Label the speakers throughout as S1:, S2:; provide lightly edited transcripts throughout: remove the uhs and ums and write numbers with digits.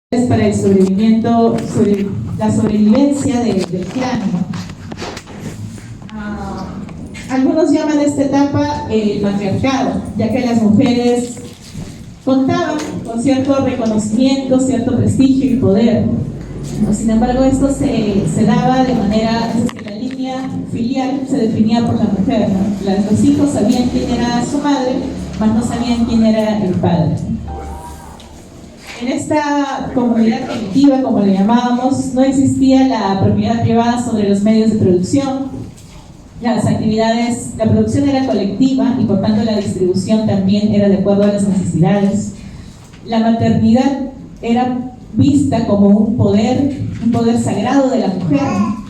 S1: Para el sobrevivimiento, sobre la sobrevivencia del clan, ¿no? Algunos llaman a esta etapa el matriarcado, ya que las mujeres contaban con cierto reconocimiento, cierto prestigio y poder. Sin embargo, esto se daba de manera, es que la línea filial se definía por la mujer, ¿no? Los hijos sabían quién era su madre, mas no sabían quién era el padre. En esta comunidad colectiva, como le llamábamos, no existía la propiedad privada sobre los medios de producción. Las actividades, la producción era colectiva y por tanto la distribución también era de acuerdo a las necesidades. La maternidad era vista como un poder sagrado de la mujer,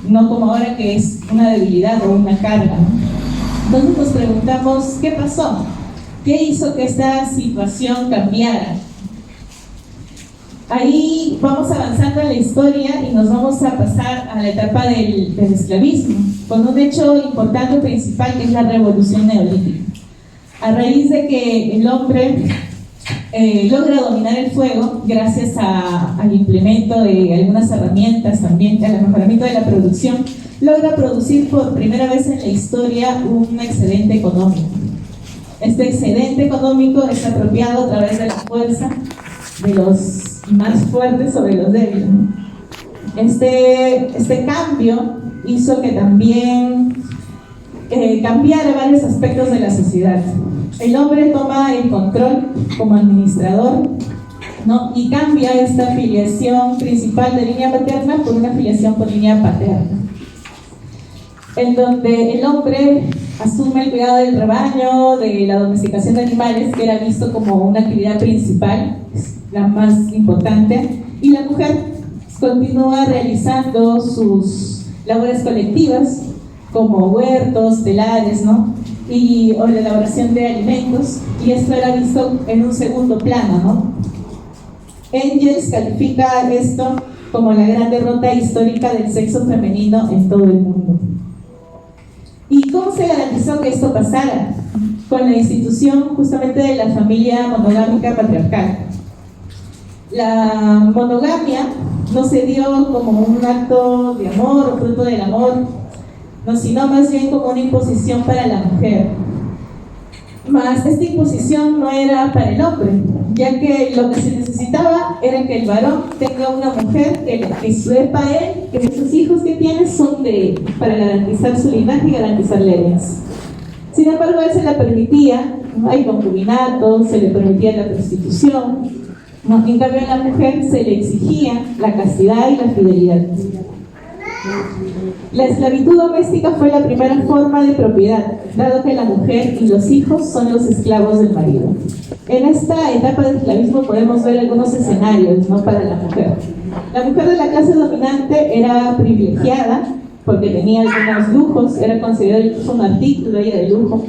S1: no como ahora que es una debilidad o una carga, ¿no? Entonces nos preguntamos, ¿qué pasó? ¿Qué hizo que esta situación cambiara? Ahí vamos avanzando en la historia y nos vamos a pasar a la etapa del esclavismo, con un hecho importante principal que es la revolución neolítica. A raíz de que el hombre logra dominar el fuego, gracias al implemento de algunas herramientas también, al mejoramiento de la producción, logra producir por primera vez en la historia un excedente económico. Este excedente económico es apropiado a través de la fuerza de los más fuertes sobre los débiles. Este cambio hizo que también cambiara varios aspectos de la sociedad. El hombre toma el control como administrador, ¿no? Y cambia esta filiación principal de línea materna por una filiación por línea paterna, en donde el hombre asume el cuidado del rebaño, de la domesticación de animales, que era visto como una actividad principal, la más importante, y la mujer continúa realizando sus labores colectivas, como huertos, telares, ¿no? O la elaboración de alimentos, y esto era visto en un segundo plano, ¿no? Engels califica esto como la gran derrota histórica del sexo femenino en todo el mundo. ¿Y cómo se garantizó que esto pasara? Con la institución justamente de la familia monogámica patriarcal. La monogamia no se dio como un acto de amor o fruto del amor, no, sino más bien como una imposición para la mujer. Mas esta imposición no era para el hombre, ya que lo que se necesitaba era que el varón tenga una mujer que sepa él que esos hijos que tiene son de él, para garantizar su linaje y garantizar la herencia. Sin embargo, él se la permitía, ¿no? Hay concubinato, se le permitía la prostitución, ¿no? En cambio a la mujer se le exigía la castidad y la fidelidad. La esclavitud doméstica fue la primera forma de propiedad, dado que la mujer y los hijos son los esclavos del marido. En esta etapa del esclavismo podemos ver algunos escenarios, ¿no? Para la mujer. La mujer de la clase dominante era privilegiada porque tenía algunos lujos, era considerada incluso un artículo de lujo,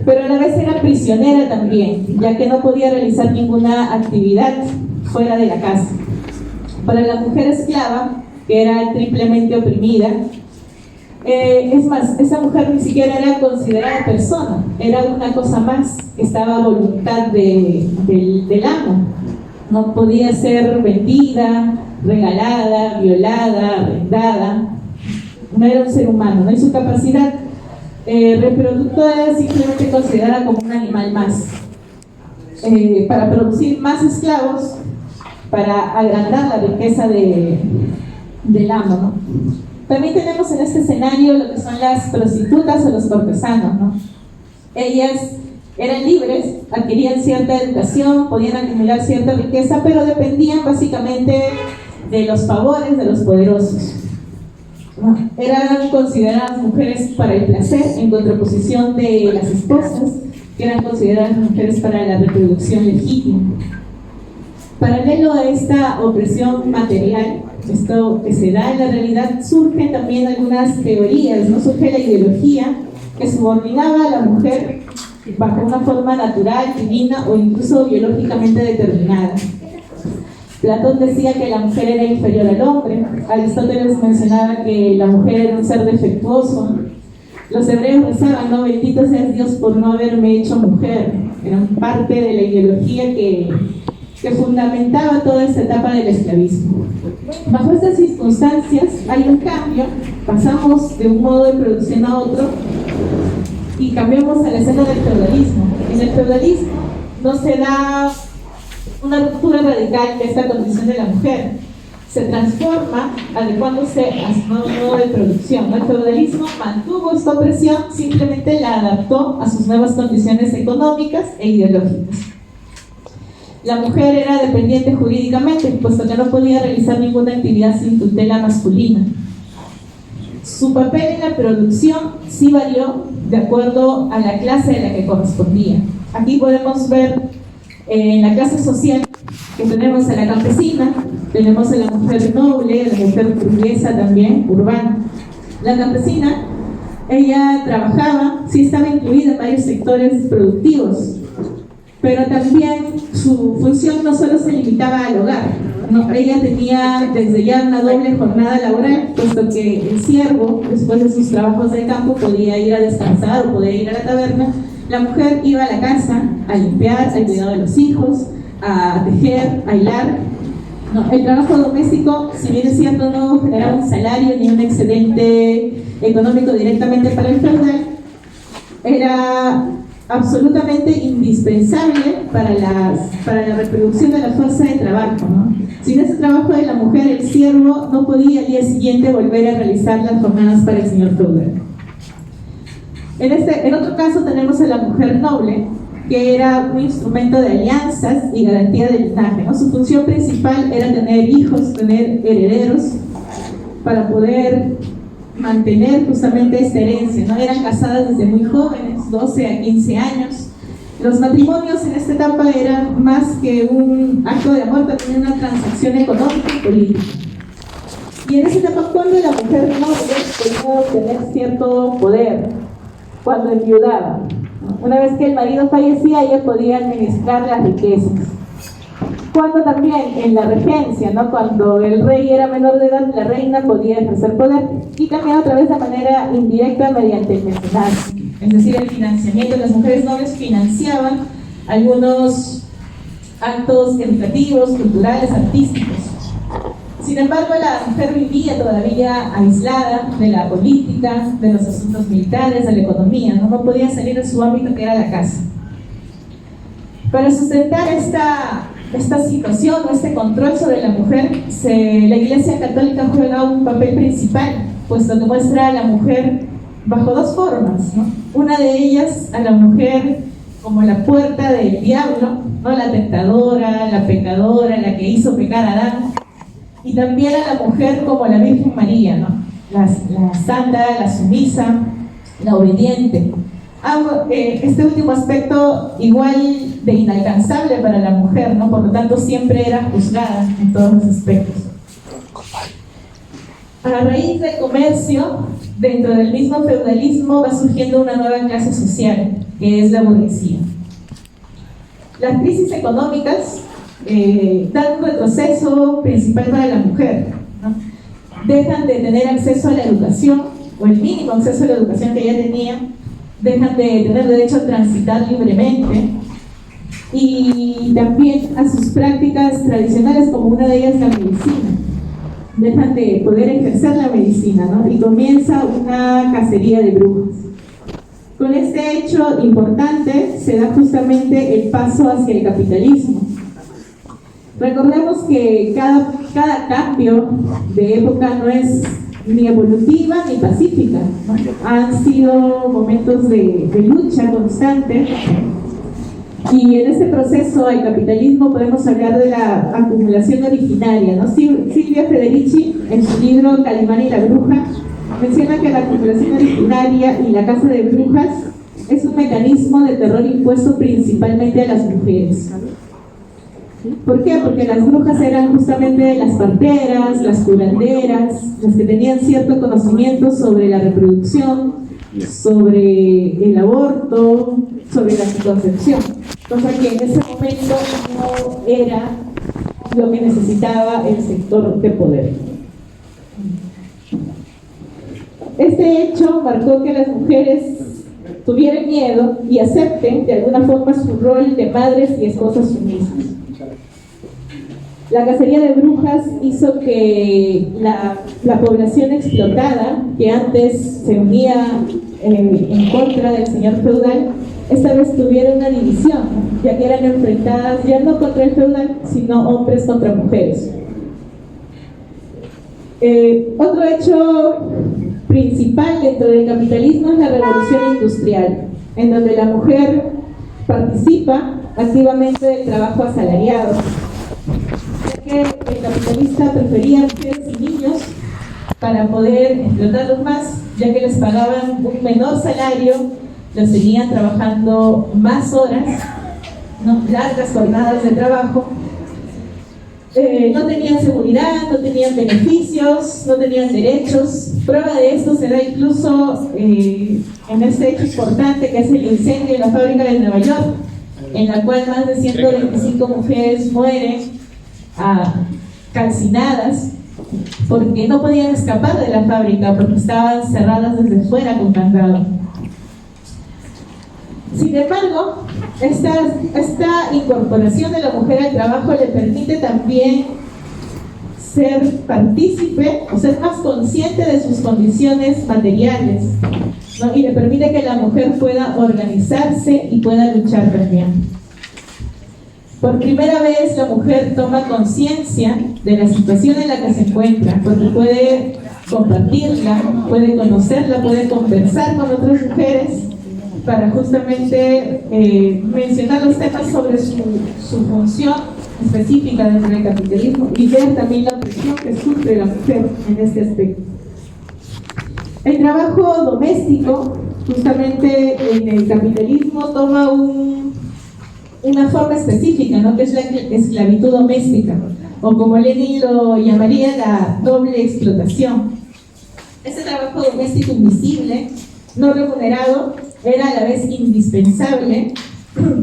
S1: pero a la vez era prisionera también, ya que no podía realizar ninguna actividad fuera de la casa. Para la mujer esclava, que era triplemente oprimida, es más, esa mujer ni siquiera era considerada persona, era una cosa más que estaba a voluntad del amo. No podía ser vendida, regalada, violada, arrendada, no era un ser humano, ¿no? Y su capacidad reproductora era simplemente considerada como un animal más, para producir más esclavos, para agrandar la riqueza del amo, ¿no? También tenemos en este escenario lo que son las prostitutas o los cortesanos, ¿no? Ellas eran libres, adquirían cierta educación, podían acumular cierta riqueza, pero dependían básicamente de los favores de los poderosos, ¿no? Eran consideradas mujeres para el placer, en contraposición de las esposas, que eran consideradas mujeres para la reproducción legítima. Paralelo a esta opresión material, esto que se da en la realidad, surgen también algunas teorías, ¿no? Surge la ideología que subordinaba a la mujer bajo una forma natural, divina o incluso biológicamente determinada. Platón decía que la mujer era inferior al hombre, Aristóteles mencionaba que la mujer era un ser defectuoso, los hebreos rezaban, ¿no? Bendito seas Dios por no haberme hecho mujer. Eran parte de la ideología que que fundamentaba toda esta etapa del esclavismo. Bajo estas circunstancias hay un cambio, pasamos de un modo de producción a otro y cambiamos a la escena del feudalismo. En el feudalismo no se da una ruptura radical de esta condición de la mujer, se transforma adecuándose a su nuevo modo de producción. El feudalismo mantuvo esta opresión, simplemente la adaptó a sus nuevas condiciones económicas e ideológicas. La mujer era dependiente jurídicamente, puesto que no podía realizar ninguna actividad sin tutela masculina. Su papel en la producción sí varió de acuerdo a la clase a la que correspondía. Aquí podemos ver en la clase social que tenemos a la campesina, tenemos a la mujer noble, a la mujer burguesa también, urbana. La campesina, ella trabajaba, sí estaba incluida en varios sectores productivos, pero también su función no solo se limitaba al hogar, no, ella tenía desde ya una doble jornada laboral, puesto que el siervo, después de sus trabajos de campo, podía ir a descansar o podía ir a la taberna. La mujer iba a la casa a limpiar, al cuidado de los hijos, a tejer, a hilar. No, el trabajo doméstico, si bien es cierto, no generaba un salario ni un excedente económico directamente para el feudal, era absolutamente indispensable para la reproducción de la fuerza de trabajo, ¿no? Sin ese trabajo de la mujer, el siervo no podía al día siguiente volver a realizar las jornadas para el señor feudal. En otro caso tenemos a la mujer noble, que era un instrumento de alianzas y garantía del linaje, ¿no? Su función principal era tener hijos, tener herederos, para poder mantener justamente esta herencia, ¿no? Eran casadas desde muy jóvenes, 12 a 15 años. Los matrimonios en esta etapa eran más que un acto de amor, también una transacción económica y política. Y en esa etapa, cuando la mujer noble podía tener cierto poder, cuando enviudaba, una vez que el marido fallecía, ella podía administrar las riquezas. Cuando también en la regencia, ¿no? Cuando el rey era menor de edad, la reina podía ejercer poder, y también otra vez de manera indirecta mediante el mecenazgo, es decir, el financiamiento. Las mujeres nobles financiaban algunos actos educativos, culturales, artísticos. Sin embargo, la mujer vivía todavía aislada de la política, de los asuntos militares, de la economía, no podía salir de su ámbito, que era la casa. Para sustentar esta situación o este control sobre la mujer, la Iglesia Católica juega un papel principal, puesto que muestra a la mujer bajo dos formas, ¿no? Una de ellas a la mujer como la puerta del diablo, ¿no? La tentadora, la pecadora, la que hizo pecar a Adán, y también a la mujer como la Virgen María, ¿no? La santa, la sumisa, la obediente. Este último aspecto igual de inalcanzable para la mujer, ¿no? Por lo tanto siempre era juzgada en todos los aspectos. A raíz del comercio, dentro del mismo feudalismo va surgiendo una nueva clase social, que es la burguesía. Las crisis económicas dan un retroceso principal para la mujer, ¿no? Dejan de tener acceso a la educación, o el mínimo acceso a la educación que ella tenía, dejan de tener derecho a transitar libremente, y también a sus prácticas tradicionales, como una de ellas la medicina. Dejan de poder ejercer la medicina, ¿no? Y comienza una cacería de brujas. Con este hecho importante se da justamente el paso hacia el capitalismo. Recordemos que cada cambio de época no es ni evolutiva ni pacífica, ¿no? Han sido momentos de lucha constante, y en este proceso al capitalismo podemos hablar de la acumulación originaria, ¿no? Silvia Federici, en su libro Calimán y la bruja, menciona que la acumulación originaria y la caza de brujas es un mecanismo de terror impuesto principalmente a las mujeres. ¿Por qué? Porque las brujas eran justamente las parteras, las curanderas, las que tenían cierto conocimiento sobre la reproducción, sobre el aborto, sobre la anticoncepción, cosa que en ese momento no era lo que necesitaba el sector de poder. Este hecho marcó que las mujeres tuvieran miedo y acepten de alguna forma su rol de madres y esposas sumisas. La cacería de brujas hizo que la población explotada, que antes se unía en contra del señor feudal, esta vez tuviera una división, ya que eran enfrentadas ya no contra el feudal, sino hombres contra mujeres. Otro hecho principal dentro del capitalismo es la revolución industrial, en donde la mujer participa activamente del trabajo asalariado, ya que el capitalista prefería mujeres y niños para poder explotarlos más, ya que les pagaban un menor salario, los tenían trabajando más horas, ¿no? Largas jornadas de trabajo. No tenían seguridad, no tenían beneficios, no tenían derechos. Prueba de esto se da incluso en este hecho importante que es el incendio en la fábrica de Nueva York, en la cual más de 125 mujeres mueren calcinadas porque no podían escapar de la fábrica porque estaban cerradas desde fuera con candado. Sin embargo, esta incorporación de la mujer al trabajo le permite también ser partícipe o ser más consciente de sus condiciones materiales, ¿no? Y le permite que la mujer pueda organizarse y pueda luchar también. Por primera vez la mujer toma conciencia de la situación en la que se encuentra, porque puede compartirla, puede conocerla, puede conversar con otras mujeres para justamente mencionar los temas sobre su función específica dentro del capitalismo y ver también la presión que sufre la mujer en este aspecto. El trabajo doméstico, justamente en el capitalismo, toma una forma específica, ¿no? Que es la esclavitud doméstica, o como Lenin lo llamaría, la doble explotación. Ese trabajo doméstico invisible, no remunerado, era a la vez indispensable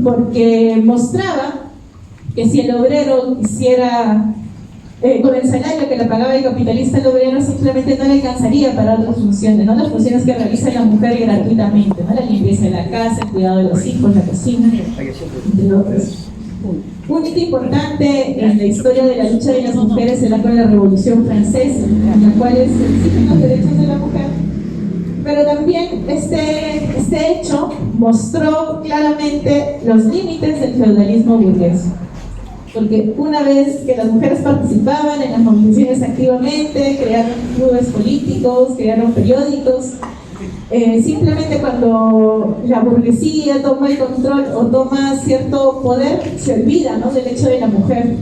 S1: porque mostraba que si el obrero quisiera, con el salario que le pagaba el capitalista al obrero, simplemente no le alcanzaría para otras funciones, ¿no? Las funciones que realiza la mujer gratuitamente, ¿no? La limpieza de la casa, el cuidado de los hijos, la cocina, entre otros. Un hito importante en la historia de la lucha de las mujeres será con la Revolución Francesa, en la cual se exigen los derechos de la mujer. Pero también este hecho mostró claramente los límites del feudalismo burgués. Porque una vez que las mujeres participaban en las movilizaciones activamente, crearon clubes políticos, crearon periódicos, simplemente cuando la burguesía toma el control o toma cierto poder, se olvida, ¿no?, del hecho de la mujer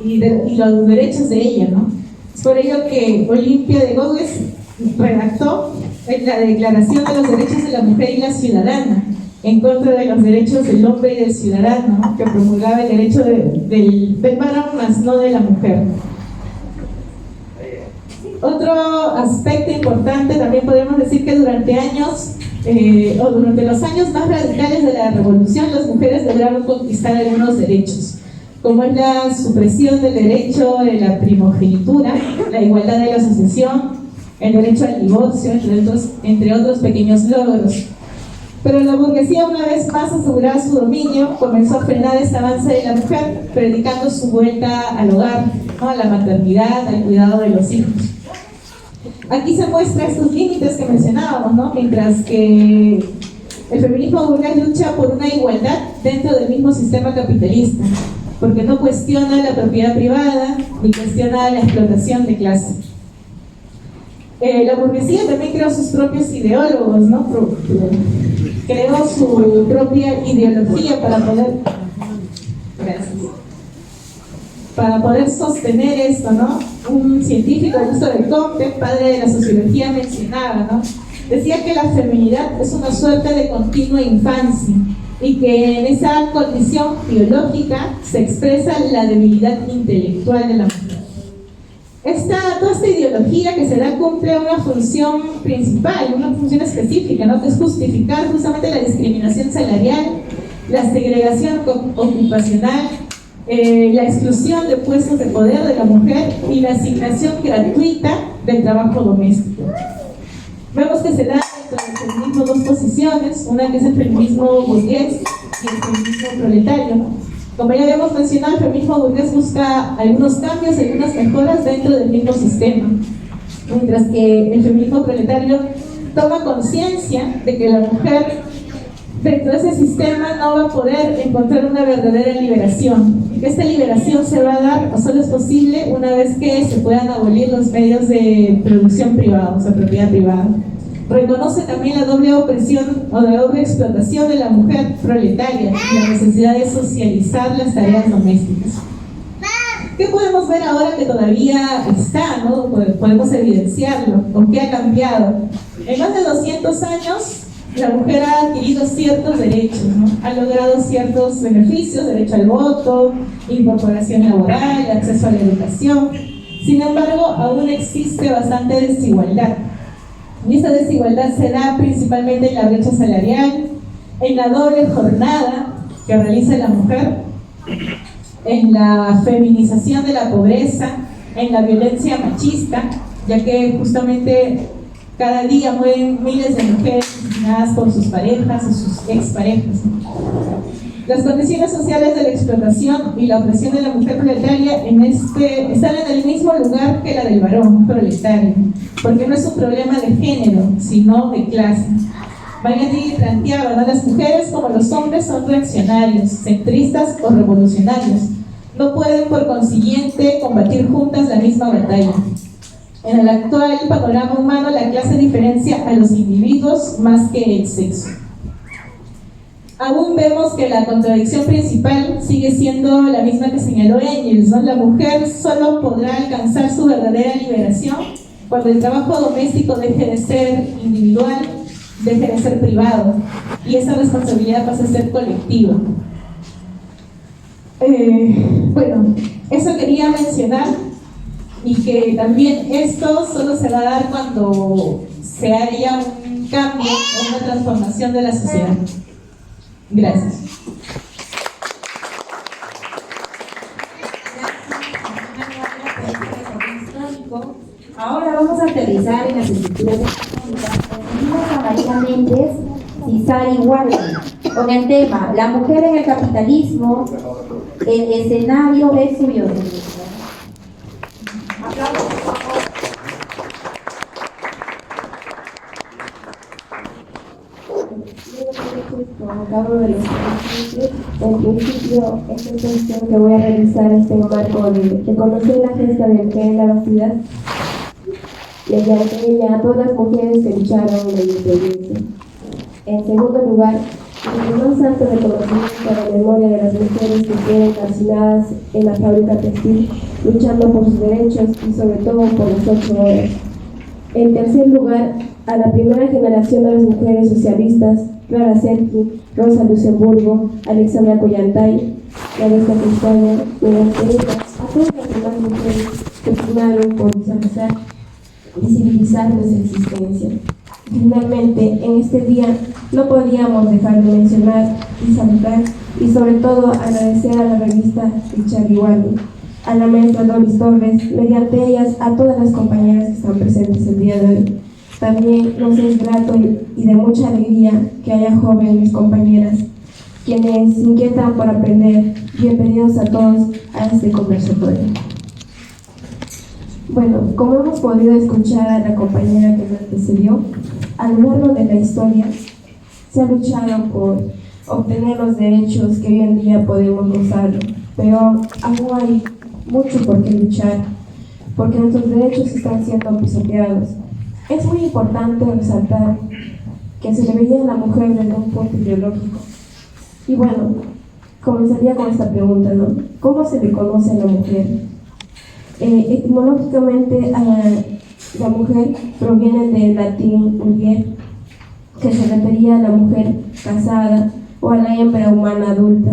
S1: y los derechos de ella, ¿no? Es por ello que Olimpia de Gauguin redactó la Declaración de los Derechos de la Mujer y la Ciudadana, en contra de los derechos del hombre y del ciudadano, ¿no?, que promulgaba el derecho del varón, más no de la mujer. Otro aspecto importante, también podemos decir que durante los años más radicales de la revolución, las mujeres lograron conquistar algunos derechos, como es la supresión del derecho de la primogenitura, la igualdad de la sucesión, el derecho al divorcio, entre otros pequeños logros. Pero la burguesía, una vez más asegurada su dominio, comenzó a frenar este avance de la mujer, predicando su vuelta al hogar, ¿no?, a la maternidad, al cuidado de los hijos. Aquí se muestran estos límites que mencionábamos, ¿no?, mientras que el feminismo burgués lucha por una igualdad dentro del mismo sistema capitalista, porque no cuestiona la propiedad privada ni cuestiona la explotación de clase. La burguesía también creó sus propios ideólogos, ¿no? Creó su propia ideología para poder sostener esto, ¿no? Un científico, Augusto de Comte, padre de la sociología, mencionaba, ¿no?, decía que la feminidad es una suerte de continua infancia y que en esa condición biológica se expresa la debilidad intelectual de la mujer. Toda esta ideología que se da cumple una función principal, una función específica, ¿no?, que es justificar justamente la discriminación salarial, la segregación ocupacional, la exclusión de puestos de poder de la mujer y la asignación gratuita del trabajo doméstico. Vemos que se da dentro del feminismo dos posiciones, una que es el feminismo burgués y el feminismo proletario, ¿no? Como ya habíamos mencionado, el feminismo burgués busca algunos cambios, algunas mejoras dentro del mismo sistema, mientras que el feminismo proletario toma conciencia de que la mujer dentro de ese sistema no va a poder encontrar una verdadera liberación, y que esta liberación se va a dar o solo es posible una vez que se puedan abolir los medios de producción privada, o sea, propiedad privada. Reconoce también la doble opresión o la doble explotación de la mujer proletaria y la necesidad de socializar las tareas domésticas. ¿Qué podemos ver ahora que todavía está, ¿no? Podemos evidenciarlo, con qué ha cambiado? En más de 200 años, la mujer ha adquirido ciertos derechos, ¿no? Ha logrado ciertos beneficios, derecho al voto, incorporación laboral, acceso a la educación. Sin embargo, aún existe bastante desigualdad. Y esta desigualdad se da principalmente en la brecha salarial, en la doble jornada que realiza la mujer, en la feminización de la pobreza, en la violencia machista, ya que justamente cada día mueren miles de mujeres asesinadas por sus parejas o sus exparejas. Las condiciones sociales de la explotación y la opresión de la mujer proletaria están en el mismo lugar que la del varón proletario, porque no es un problema de género, sino de clase. Magnani planteaba, ¿no? Las mujeres como los hombres son reaccionarios, centristas o revolucionarios. No pueden por consiguiente combatir juntas la misma batalla. En el actual panorama humano, la clase diferencia a los individuos más que el sexo. Aún vemos que la contradicción principal sigue siendo la misma que señaló Engels, ¿no? La mujer solo podrá alcanzar su verdadera liberación cuando el trabajo doméstico deje de ser individual, deje de ser privado, y esa responsabilidad pasa a ser colectiva. Bueno, eso quería mencionar, y que también esto solo se va a dar cuando se haya un cambio o una transformación de la sociedad. Gracias.
S2: Ahora vamos a aterrizar en las estructuras económicas. Recibimos a Marina Méndez y Sari Warren con el tema La mujer en el capitalismo, el escenario es suyo. Aplausos, por favor. Como acabo de decir, en principio, esta exposición que voy a realizar está en marco de reconocer la gesta de mujer en la vastidad, mediante ella a todas las mujeres que lucharon en la independencia. En segundo lugar, el más alto reconocimiento a la memoria de las mujeres que quedan calcinadas en la fábrica textil, luchando por sus derechos y sobre todo por las 8 horas. En tercer lugar, a la primera generación de las mujeres socialistas, Clara Zetkin, Rosa Luxemburgo, Alexandra Kollontai, Modesta Castaña, mediante ellas, a todas las demás mujeres que pugnaron por visibilizar nuestra existencia. Finalmente, en este día no podíamos dejar de mencionar y saludar y sobre todo agradecer a la revista Richard Igualdo, a la maestra Doris Torres, mediante ellas a todas las compañeras que están presentes el día de hoy. También nos es grato y de mucha alegría que haya jóvenes compañeras quienes se inquietan por aprender. Bienvenidos a todos a este conversatorio. Bueno, como hemos podido escuchar a la compañera que me antecedió, a lo largo de la historia se ha luchado por obtener los derechos que hoy en día podemos gozar, pero aún hay mucho por qué luchar, porque nuestros derechos están siendo pisoteados. Es muy importante resaltar que se le veía a la mujer desde un punto ideológico. Y bueno, comenzaría con esta pregunta, ¿no? ¿Cómo se reconoce a la mujer? Etimológicamente, la mujer proviene del latín mujer, que se refería a la mujer casada o a la hembra humana adulta.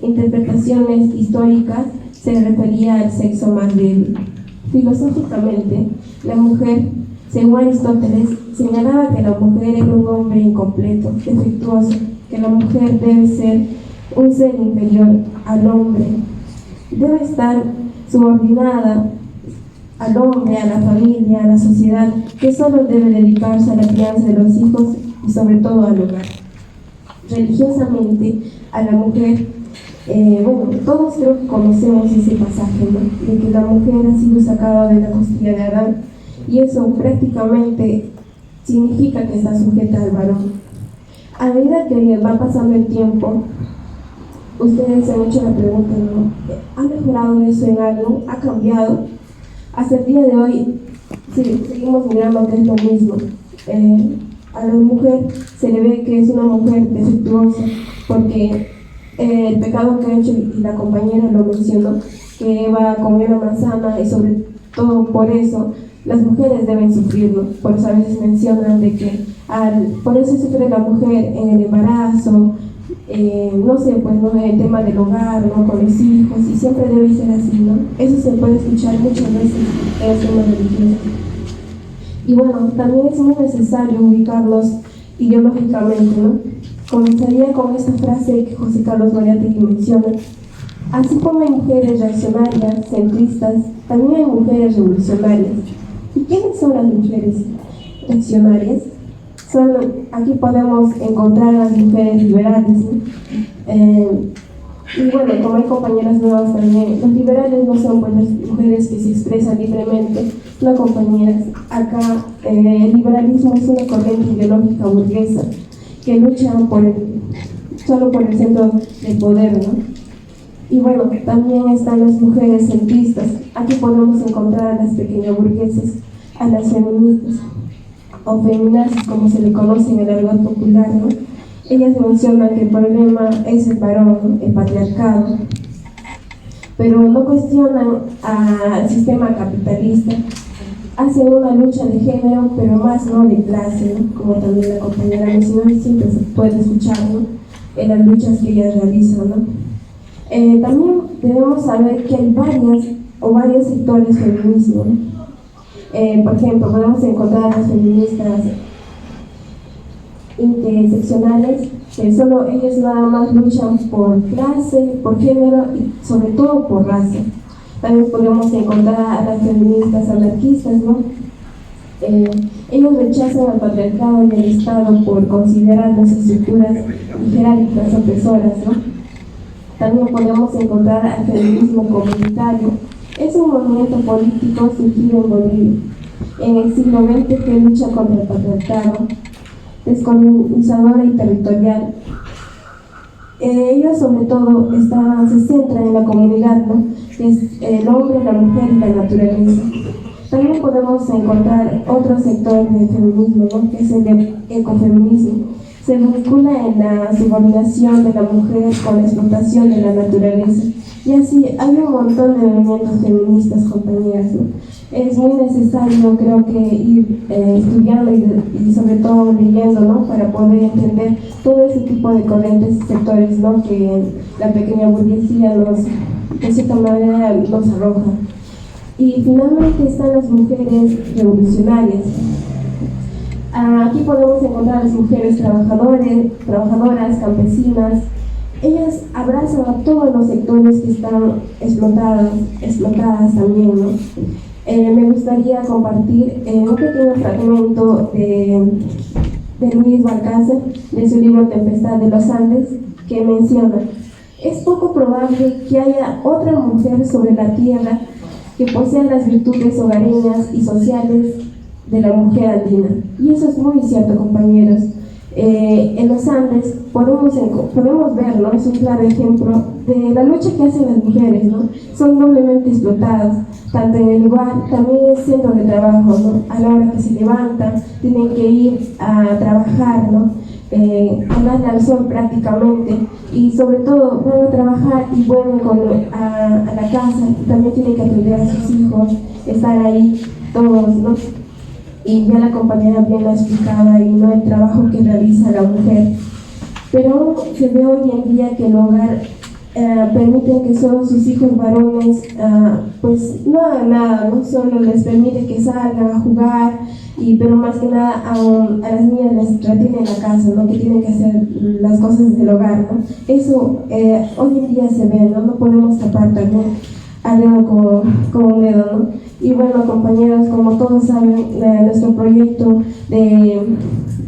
S2: Interpretaciones históricas se refería al sexo más débil. Filosóficamente, la mujer, según Aristóteles, señalaba que la mujer era un hombre incompleto, defectuoso, que la mujer debe ser un ser inferior al hombre, debe estar subordinada al hombre, a la familia, a la sociedad, que solo debe dedicarse a la crianza de los hijos y sobre todo al hogar. Religiosamente, a la mujer Bueno, todos creo que conocemos ese pasaje, ¿no? De que la mujer ha sido sacada de la costilla de Adán, y eso prácticamente significa que está sujeta al varón. A medida que va pasando el tiempo, ustedes se han hecho la pregunta, ¿no? ¿Ha mejorado eso en algo? ¿Ha cambiado? Hasta el día de hoy sí, seguimos mirando que es lo mismo. A la mujer se le ve que es una mujer defectuosa porque el pecado que ha hecho, y la compañera lo mencionó, que Eva comió la manzana, y sobre todo por eso las mujeres deben sufrirlo. Por eso a veces mencionan de que por eso sufre la mujer en el embarazo, no sé, pues no, el tema del hogar, ¿no? Con los hijos, y siempre debe ser así, ¿no? Eso se puede escuchar muchas veces en los temas religiosos. Y bueno, también es muy necesario ubicarlos ideológicamente, ¿no? Comenzaría con esta frase que José Carlos Mariátegui menciona: así como hay mujeres reaccionarias, centristas, también hay mujeres revolucionarias. ¿Y quiénes son las mujeres reaccionarias? Aquí podemos encontrar a las mujeres liberales, ¿no? Y bueno, como hay compañeras nuevas también, los liberales no son pues las mujeres que se expresan libremente, no, compañeras. Acá el liberalismo es una corriente ideológica burguesa que lucha solo por el centro del poder, ¿no? Y bueno, también están las mujeres centristas. Aquí podemos encontrar a las pequeñas burguesas, a las feministas o feminazis, como se le conoce en el argot popular, ¿no? Ellas mencionan que el problema es el varón, el patriarcado, pero no cuestionan al sistema capitalista. Hacen una lucha de género, pero más no de clase, ¿no? Como también la compañera mencionó, siempre se puede escuchar, ¿no? En las luchas que ellas realizan, ¿no? También debemos saber que hay varios sectores feminismo, ¿no? Por ejemplo, podemos encontrar a las feministas interseccionales, que solo ellas nada más luchan por clase, por género y sobre todo por raza. También podemos encontrar a las feministas anarquistas, ¿no? Ellos rechazan al patriarcado y al Estado por considerar las estructuras jerárquicas opresoras, ¿no? También podemos encontrar al feminismo comunitario. Es un movimiento político surgido en Bolivia en el siglo XX que lucha contra el patriarcado, descolonizadora y territorial. Ellos sobre todo se centran en la comunidad, ¿no? Que es el hombre, la mujer y la naturaleza. También podemos encontrar otro sector de feminismo, ¿no? Que es el ecofeminismo. Se vincula en la subordinación de la mujer con la explotación de la naturaleza. Y así hay un montón de movimientos feministas, compañeras, ¿no? Es muy necesario, creo que, ir estudiando y sobre todo leyendo, ¿no? Para poder entender todo ese tipo de corrientes y sectores, ¿no? Que la pequeña burguesía de cierta manera nos arroja. Y finalmente están las mujeres revolucionarias. Aquí podemos encontrar a las mujeres trabajadoras, campesinas. Ellas abrazan a todos los sectores que están explotadas también, ¿no? Me gustaría compartir un pequeño fragmento de Luis Balcácer, de su libro Tempestad de los Andes, que menciona: es poco probable que haya otra mujer sobre la tierra que posea las virtudes hogareñas y sociales de la mujer andina. Y eso es muy cierto, compañeros. En los Andes podemos ver, ¿no? Es un claro ejemplo de la lucha que hacen las mujeres, ¿no? Son doblemente explotadas, tanto en el lugar, también en el centro de trabajo, ¿no? A la hora que se levantan, tienen que ir a trabajar, ¿no? A darle al sol prácticamente, y sobre todo van a trabajar y vuelven a la casa, también tienen que atender a sus hijos, estar ahí todos, ¿no? Y ya la compañera bien lo explicaba, y no el trabajo que realiza la mujer. Pero se ve hoy en día que el hogar permite que solo sus hijos varones pues no hagan nada, ¿no? Solo les permite que salgan a jugar, pero más que nada a las niñas les retienen la casa, ¿no? Que tienen que hacer las cosas del hogar, ¿no? Eso hoy en día se ve, ¿no? No podemos tapar también al dedo con un dedo, ¿no? Y bueno, compañeros, como todos saben, nuestro proyecto de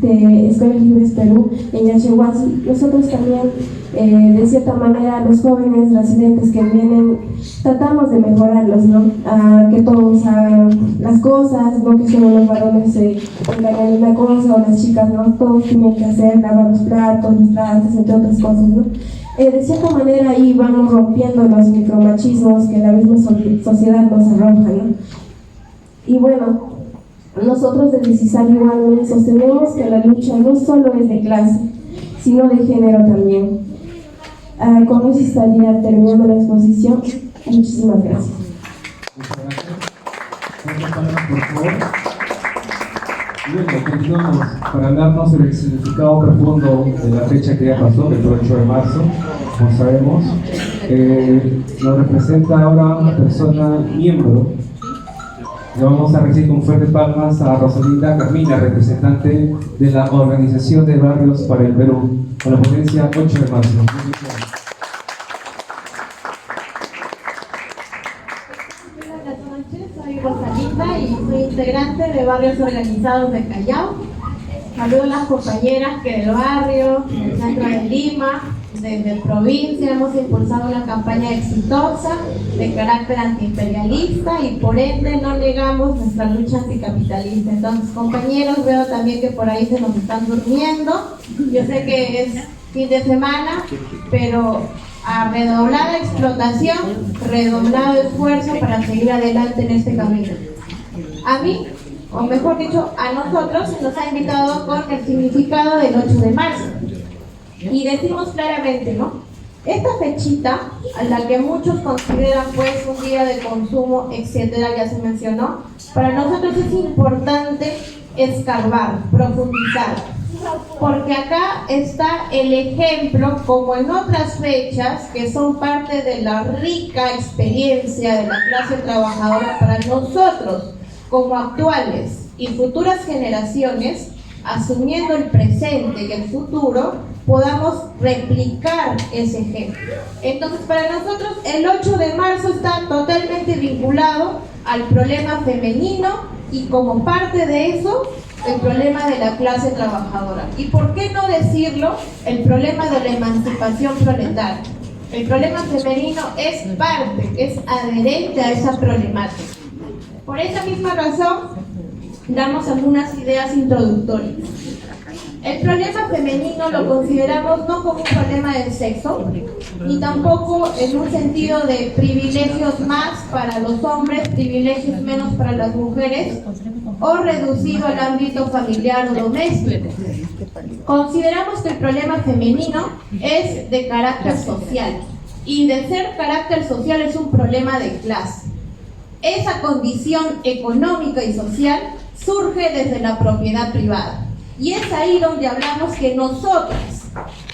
S2: de Escuelas Libres Perú en Yachehuasi, nosotros también, de cierta manera, los jóvenes residentes que vienen, tratamos de mejorarlos, ¿no? Que todos hagan las cosas, no que solo los varones se pongan en una cosa o las chicas, ¿no? Todos tienen que hacer, lavar los platos, los trastes, entre otras cosas, ¿no? De cierta manera ahí vamos rompiendo los micromachismos que la misma sociedad nos arroja, ¿no? Y bueno, nosotros desde CISAL igualmente sostenemos que la lucha no solo es de clase, sino de género también. Con eso estaría terminando la exposición. Muchísimas gracias.
S3: Muchas gracias. Otras palabras, por favor. Bien, continuamos para hablarnos del significado profundo de la fecha que ya pasó, el 8 de marzo, como sabemos. Nos representa ahora una persona miembro. Le vamos a recibir con fuertes palmas a Rosalinda Carmina, representante de la Organización de Barrios para el Perú, con la ponencia 8 de marzo.
S4: Buenas noches, soy Rosalinda y soy integrante de Barrios Organizados de Callao. Saludo a las compañeras que del barrio, del centro de Lima, desde provincia hemos impulsado una campaña exitosa de carácter antiimperialista y por ende no negamos nuestra lucha anticapitalista. Entonces, compañeros, veo también que por ahí se nos están durmiendo. Yo sé que es fin de semana, pero a redoblada explotación, redoblado esfuerzo para seguir adelante en este camino. A mí, o mejor dicho, a nosotros se nos ha invitado con el significado del 8 de marzo. Y decimos claramente, ¿no? Esta fechita, a la que muchos consideran pues un día de consumo, etcétera, ya se mencionó, para nosotros es importante escarbar, profundizar, porque acá está el ejemplo, como en otras fechas, que son parte de la rica experiencia de la clase trabajadora para nosotros, como actuales y futuras generaciones, asumiendo el presente y el futuro, podamos replicar ese ejemplo. Entonces, para nosotros, el 8 de marzo está totalmente vinculado al problema femenino y como parte de eso, el problema de la clase trabajadora. ¿Y por qué no decirlo? El problema de la emancipación proletaria. El problema femenino es parte, es adherente a esa problemática. Por esa misma razón, damos algunas ideas introductorias. El problema femenino lo consideramos no como un problema del sexo, ni tampoco en un sentido de privilegios más para los hombres, privilegios menos para las mujeres, o reducido al ámbito familiar o doméstico. Consideramos que el problema femenino es de carácter social, y de ser carácter social es un problema de clase. Esa condición económica y social surge desde la propiedad privada. Y es ahí donde hablamos que nosotras,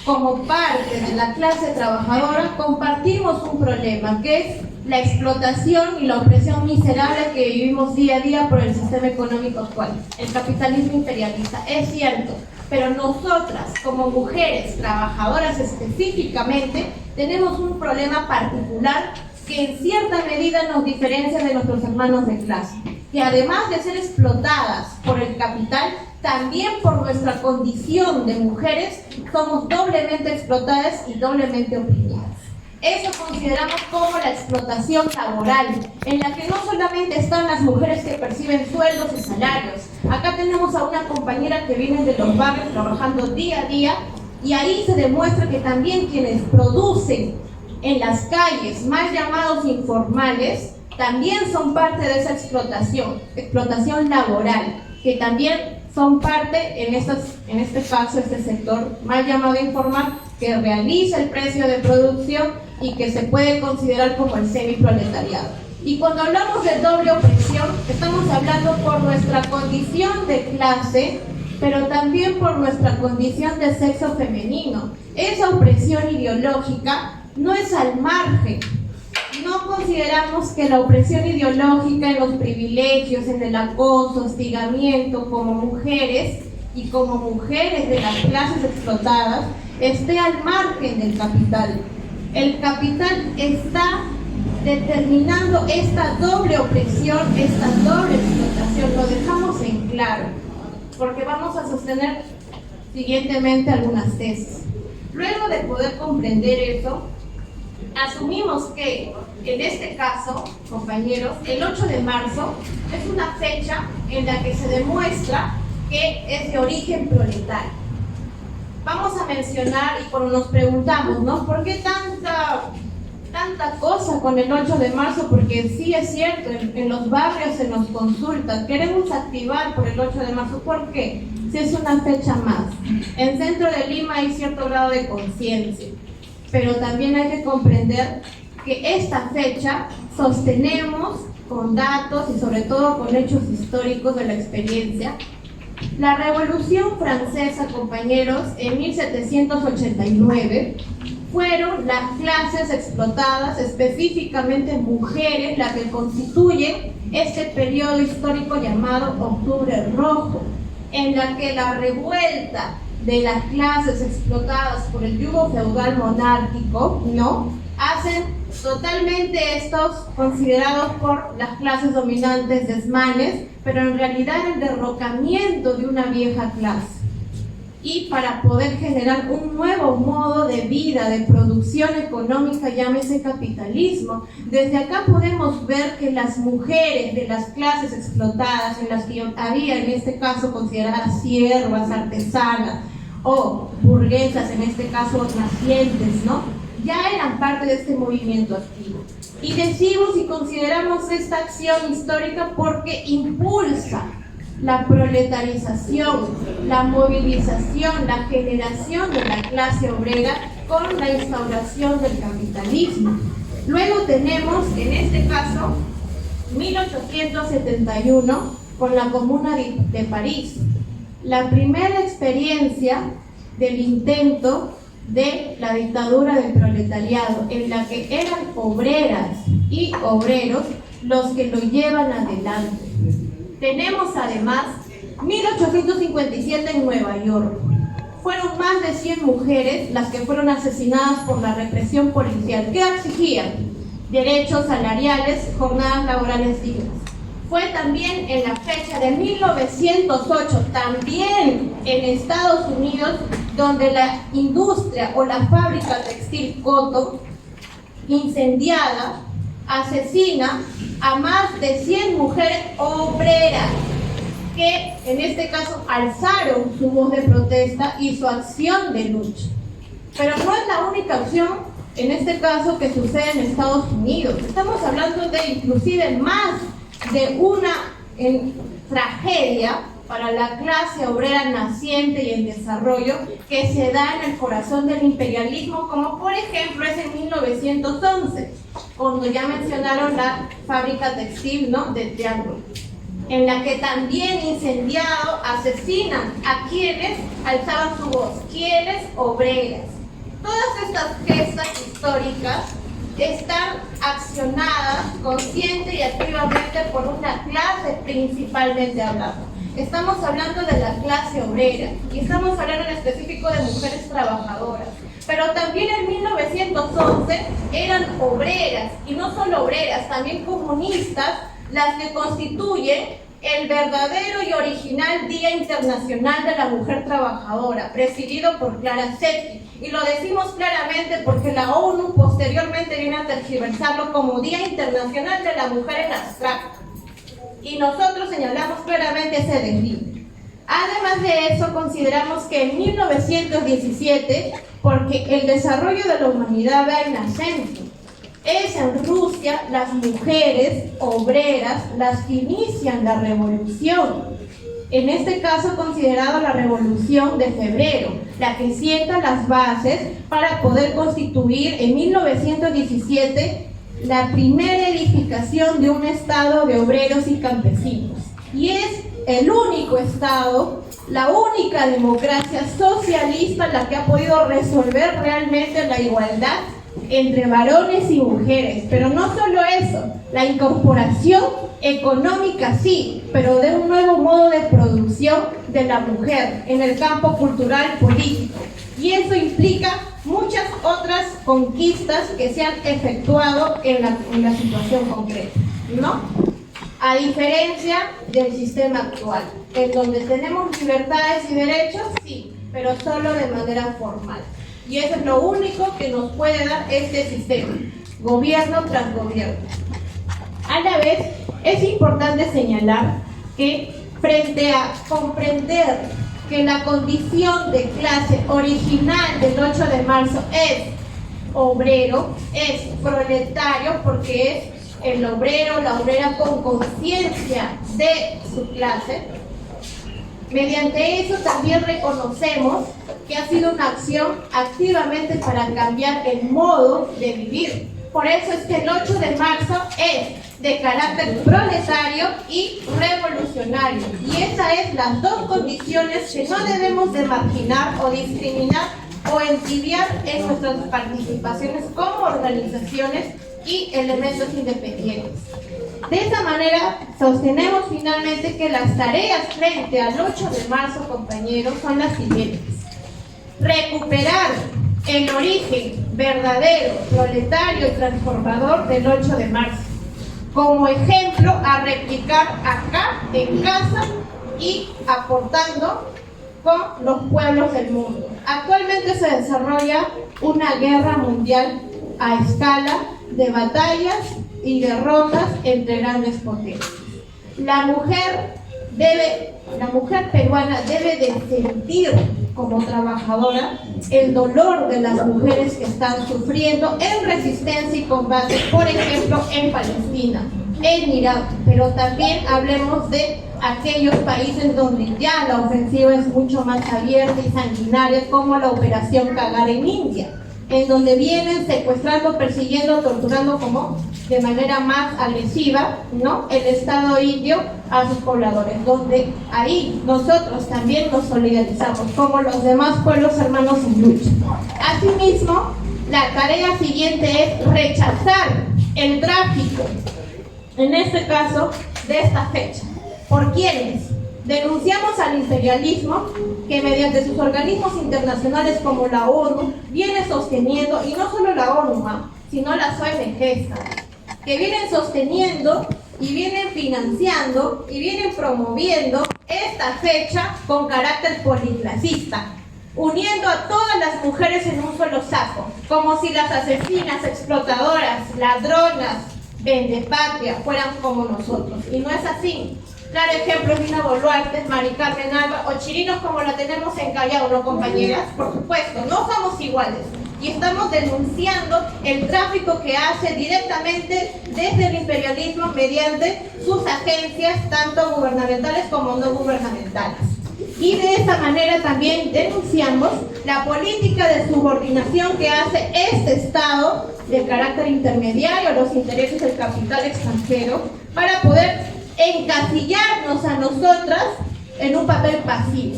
S4: como parte de la clase trabajadora, compartimos un problema, que es la explotación y la opresión miserable que vivimos día a día por el sistema económico actual, el capitalismo imperialista. Es cierto, pero nosotras, como mujeres trabajadoras específicamente, tenemos un problema particular que en cierta medida nos diferencia de nuestros hermanos de clase, que además de ser explotadas por el capital, también por nuestra condición de mujeres, somos doblemente explotadas y doblemente oprimidas. Eso consideramos como la explotación laboral, en la que no solamente están las mujeres que perciben sueldos y salarios. Acá tenemos a una compañera que viene de los barrios trabajando día a día, y ahí se demuestra que también quienes producen en las calles, más llamados informales, también son parte de esa explotación laboral, que también son parte, en este caso, este sector mal llamado informal, que realiza el precio de producción y que se puede considerar como el semiproletariado. Y cuando hablamos de doble opresión, estamos hablando por nuestra condición de clase, pero también por nuestra condición de sexo femenino. Esa opresión ideológica no es al margen. No consideramos que la opresión ideológica en los privilegios, en el acoso, hostigamiento como mujeres y como mujeres de las clases explotadas esté al margen del capital. El capital está determinando esta doble opresión, esta doble explotación, lo dejamos en claro. porque vamos a sostener siguientemente algunas tesis. Luego de poder comprender eso, asumimos que en este caso, compañeros, el 8 de marzo es una fecha en la que se demuestra que es de origen proletario. Vamos a mencionar, y cuando nos preguntamos, ¿no? ¿Por qué tanta cosa con el 8 de marzo? Porque sí es cierto, en los barrios se nos consulta, queremos activar por el 8 de marzo, ¿por qué? Si es una fecha más. En centro de Lima hay cierto grado de conciencia, pero también hay que comprender que esta fecha sostenemos con datos y sobre todo con hechos históricos de la experiencia. La Revolución Francesa, compañeros, en 1789, fueron las clases explotadas, específicamente mujeres, las que constituyen este periodo histórico llamado Octubre Rojo, en la que la revuelta de las clases explotadas por el yugo feudal monárquico, ¿no?, hacen totalmente estos considerados por las clases dominantes desmanes, pero en realidad el derrocamiento de una vieja clase. Y para poder generar un nuevo modo de vida, de producción económica, llámese capitalismo. Desde acá podemos ver que las mujeres de las clases explotadas, en las que había en este caso consideradas siervas, artesanas o burguesas, en este caso nacientes, ¿no?, ya eran parte de este movimiento activo. Y decimos y consideramos esta acción histórica porque impulsa la proletarización, la movilización, la generación de la clase obrera con la instauración del capitalismo. Luego tenemos, en este caso, 1871, con la Comuna de París, la primera experiencia del intento de la dictadura del proletariado, en la que eran obreras y obreros los que lo llevan adelante. Tenemos además 1857 en Nueva York. Fueron más de 100 mujeres las que fueron asesinadas por la represión policial. ¿Qué exigían? Derechos salariales, jornadas laborales dignas. Fue también en la fecha de 1908, también en Estados Unidos, donde la industria o la fábrica textil Cotton, incendiada, asesina a más de 100 mujeres obreras que en este caso alzaron su voz de protesta y su acción de lucha. Pero no es la única acción en este caso que sucede en Estados Unidos. Estamos hablando de inclusive más de una tragedia para la clase obrera naciente y en desarrollo que se da en el corazón del imperialismo, como por ejemplo es en 1911, cuando ya mencionaron la fábrica textil, ¿no?, de Triángulo, en la que también incendiado asesinan a quienes alzaban su voz, quienes obreras. Todas estas gestas históricas están accionadas consciente y activamente por una clase principalmente hablando. Estamos hablando de la clase obrera y estamos hablando en específico de mujeres trabajadoras. Pero también en 1911 eran obreras, y no solo obreras, también comunistas, las que constituyen el verdadero y original Día Internacional de la Mujer Trabajadora, presidido por Clara Zetkin. Y lo decimos claramente porque la ONU posteriormente viene a tergiversarlo como Día Internacional de la Mujer en abstracto. Y nosotros señalamos claramente ese declive. Además de eso, consideramos que en 1917, porque el desarrollo de la humanidad va en ascenso, es en Rusia las mujeres obreras las que inician la revolución. En este caso considerado la Revolución de Febrero, la que sienta las bases para poder constituir en 1917 la primera edificación de un estado de obreros y campesinos. Y es el único estado, la única democracia socialista la que ha podido resolver realmente la igualdad entre varones y mujeres. Pero no solo eso, la incorporación económica sí, pero de un nuevo modo de producción de la mujer en el campo cultural político. Y eso implica muchas otras conquistas que se han efectuado en la situación concreta, ¿no? a diferencia del sistema actual, en donde tenemos libertades y derechos, sí, pero solo de manera formal. Y eso es lo único que nos puede dar este sistema, gobierno tras gobierno. A la vez, es importante señalar que frente a comprender que la condición de clase original del 8 de marzo es obrero, es proletario, porque es el obrero, la obrera con conciencia de su clase. Mediante eso también reconocemos que ha sido una acción activamente para cambiar el modo de vivir. Por eso es que el 8 de marzo es de carácter proletario y revolucionario. Y esas es las dos condiciones que no debemos de marginar o discriminar o entibiar en nuestras participaciones como organizaciones y elementos independientes. De esa manera, sostenemos finalmente que las tareas frente al 8 de marzo, compañeros, son las siguientes. Recuperar el origen verdadero, proletario y transformador del 8 de marzo, como ejemplo a replicar acá en casa y aportando con los pueblos del mundo. Actualmente se desarrolla una guerra mundial a escala de batallas y derrotas entre grandes potencias. La mujer peruana debe de sentir como trabajadora el dolor de las mujeres que están sufriendo en resistencia y combate, por ejemplo, en Palestina, en Irak, pero también hablemos de aquellos países donde ya la ofensiva es mucho más abierta y sanguinaria, como la Operación Kagar en India, en donde vienen secuestrando, persiguiendo, torturando como de manera más agresiva, ¿no?, el Estado indio a sus pobladores, donde ahí nosotros también nos solidarizamos como los demás pueblos hermanos en lucha. Asimismo, la tarea siguiente es rechazar el tráfico, en este caso, de esta fecha. ¿Por quiénes? Denunciamos al imperialismo que mediante sus organismos internacionales como la ONU viene sosteniendo, y no solo la ONU, sino las ONGs, que vienen sosteniendo y vienen financiando y vienen promoviendo esta fecha con carácter policlasista, uniendo a todas las mujeres en un solo saco, como si las asesinas, explotadoras, ladronas, vendepatria fueran como nosotros. Y no es así. Claro ejemplo es Dina Boluarte, Mari Carmen Alba o Chirinos como la tenemos en Callao, ¿no, compañeras? Por supuesto, no somos iguales. Y estamos denunciando el tráfico que hace directamente desde el imperialismo mediante sus agencias, tanto gubernamentales como no gubernamentales. Y de esa manera también denunciamos la política de subordinación que hace este Estado de carácter intermediario a los intereses del capital extranjero para poder encasillarnos a nosotras en un papel pasivo.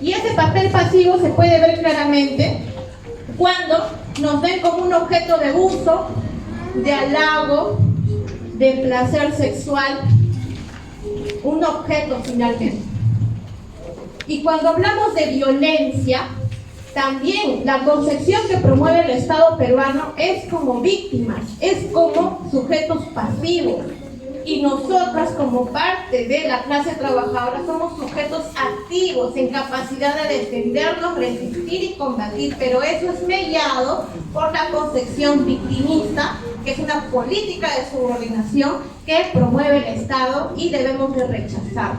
S4: Y ese papel pasivo se puede ver claramente cuando nos ven como un objeto de uso, de halago, de placer sexual, un objeto finalmente. Y cuando hablamos de violencia, también la concepción que promueve el Estado peruano es como víctimas, es como sujetos pasivos. Y nosotras, como parte de la clase trabajadora, somos sujetos activos en capacidad de defendernos, resistir y combatir, pero eso es mediado por la concepción victimista, que es una política de subordinación que promueve el Estado y debemos de rechazar.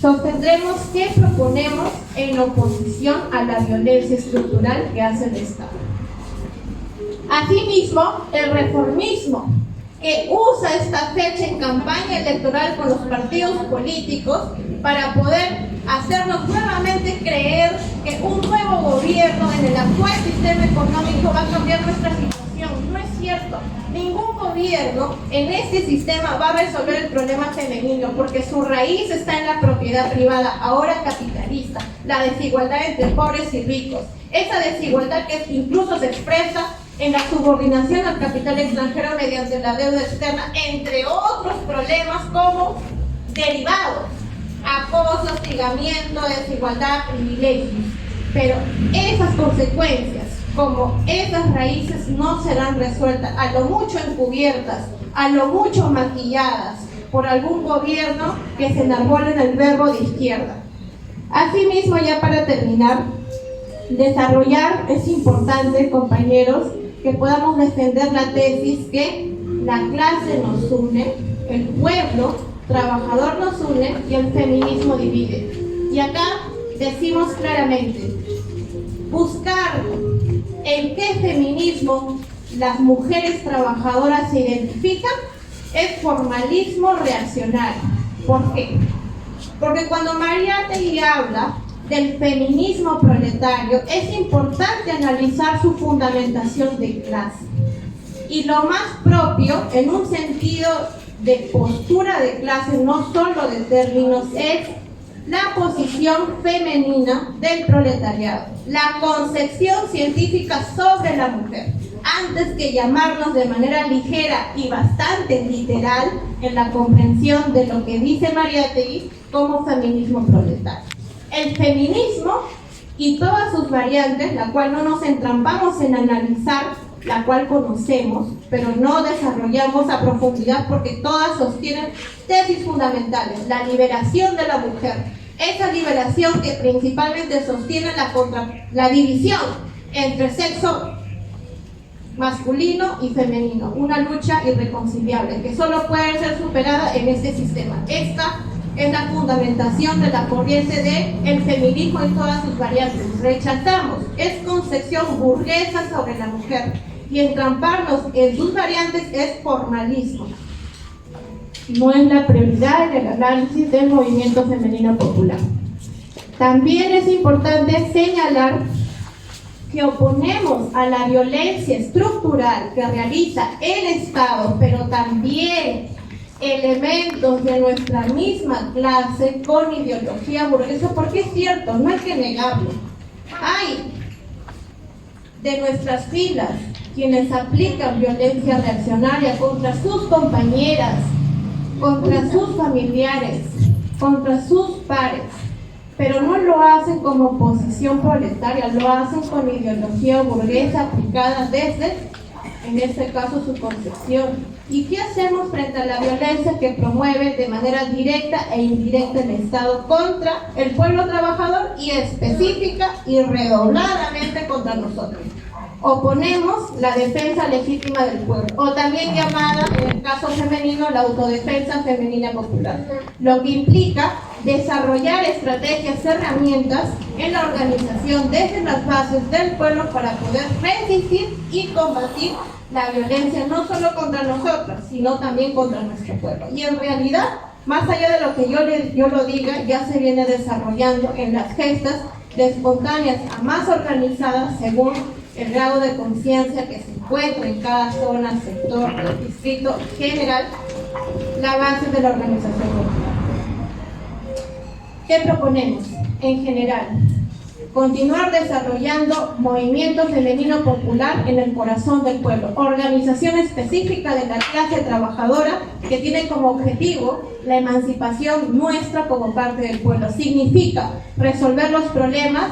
S4: Sostendremos que proponemos en oposición a la violencia estructural que hace el Estado. Asimismo, el reformismo, que usa esta fecha en campaña electoral con los partidos políticos para poder hacernos nuevamente creer que un nuevo gobierno en el actual sistema económico va a cambiar nuestra situación. No es cierto. Ningún gobierno en este sistema va a resolver el problema femenino, porque su raíz está en la propiedad privada, ahora capitalista, la desigualdad entre pobres y ricos. Esa desigualdad que incluso se expresa en la subordinación al capital extranjero mediante la deuda externa, entre otros problemas como derivados, acoso, hostigamiento, desigualdad, privilegios. Pero esas consecuencias, como esas raíces, no serán resueltas, a lo mucho encubiertas, a lo mucho maquilladas, por algún gobierno que se enarbole en el verbo de izquierda. Asimismo, ya para terminar, desarrollar es importante, compañeros, que podamos defender la tesis que la clase nos une, el pueblo trabajador nos une y el feminismo divide. Y acá decimos claramente, buscar en qué feminismo las mujeres trabajadoras se identifican es formalismo reaccionario. ¿Por qué? Porque cuando Mariátegui habla del feminismo proletario, es importante analizar su fundamentación de clase. Y lo más propio, en un sentido de postura de clase, no solo de términos, es la posición femenina del proletariado, la concepción científica sobre la mujer, antes que llamarnos de manera ligera y bastante literal en la comprensión de lo que dice Mariátegui como feminismo proletario. El feminismo y todas sus variantes, la cual no nos entrampamos en analizar, la cual conocemos, pero no desarrollamos a profundidad porque todas sostienen tesis fundamentales: la liberación de la mujer, esa liberación que principalmente sostiene la división entre sexo masculino y femenino, una lucha irreconciliable que solo puede ser superada en este sistema. Esta es la fundamentación de la corriente del feminismo en todas sus variantes. Rechazamos, es concepción burguesa sobre la mujer, y entramparnos en sus variantes es formalismo. No es la prioridad en el análisis del movimiento femenino popular. También es importante señalar que oponemos a la violencia estructural que realiza el Estado, pero también elementos de nuestra misma clase con ideología burguesa, porque es cierto, no hay que negarlo. Hay de nuestras filas quienes aplican violencia reaccionaria contra sus compañeras, contra sus familiares, contra sus pares, pero no lo hacen como posición proletaria, lo hacen con ideología burguesa aplicada desde, en este caso, su concepción. ¿Y qué hacemos frente a la violencia que promueve de manera directa e indirecta el Estado contra el pueblo trabajador y específica y redobladamente contra nosotros? Oponemos la defensa legítima del pueblo, o también llamada, en el caso femenino, la autodefensa femenina popular, lo que implica desarrollar estrategias, herramientas en la organización desde las bases del pueblo para poder resistir y combatir la violencia no solo contra nosotras, sino también contra nuestro pueblo. Y en realidad, más allá de lo que yo lo diga, ya se viene desarrollando en las gestas de espontáneas a más organizadas según el grado de conciencia que se encuentra en cada zona, sector, distrito general, la base de la organización popular. ¿Qué proponemos en general? Continuar desarrollando movimiento femenino popular en el corazón del pueblo, organización específica de la clase trabajadora que tiene como objetivo la emancipación nuestra como parte del pueblo. Significa resolver los problemas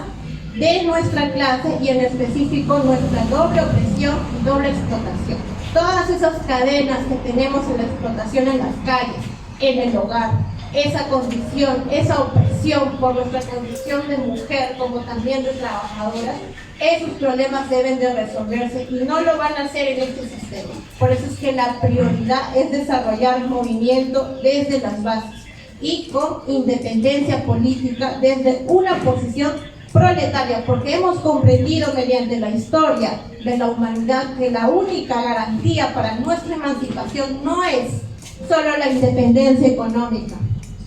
S4: de nuestra clase y en específico nuestra doble opresión y doble explotación. Todas esas cadenas que tenemos en la explotación en las calles, en el hogar, esa condición, esa opresión por nuestra condición de mujer como también de trabajadora, esos problemas deben de resolverse y no lo van a hacer en este sistema. Por eso es que la prioridad es desarrollar movimiento desde las bases y con independencia política desde una posición proletaria, porque hemos comprendido mediante la historia de la humanidad que la única garantía para nuestra emancipación no es solo la independencia económica,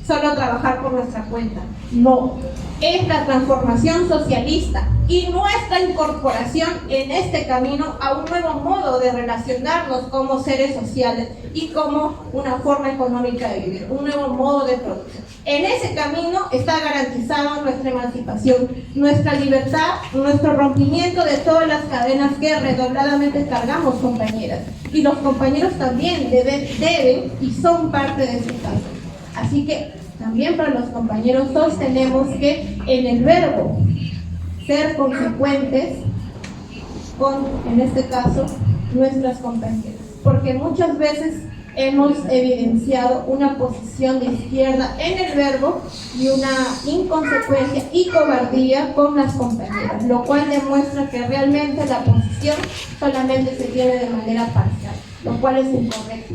S4: solo trabajar por nuestra cuenta, no, es la transformación socialista y nuestra incorporación en este camino a un nuevo modo de relacionarnos como seres sociales y como una forma económica de vivir, un nuevo modo de producción. En ese camino está garantizada nuestra emancipación, nuestra libertad, nuestro rompimiento de todas las cadenas que redobladamente cargamos, compañeras. Y los compañeros también deben y son parte de este caso. Así que también para los compañeros sostenemos que en el verbo ser consecuentes con, en este caso, nuestras compañeras. Porque muchas veces hemos evidenciado una posición de izquierda en el verbo y una inconsecuencia y cobardía con las compañeras, lo cual demuestra que realmente la posición solamente se tiene de manera parcial, lo cual es incorrecto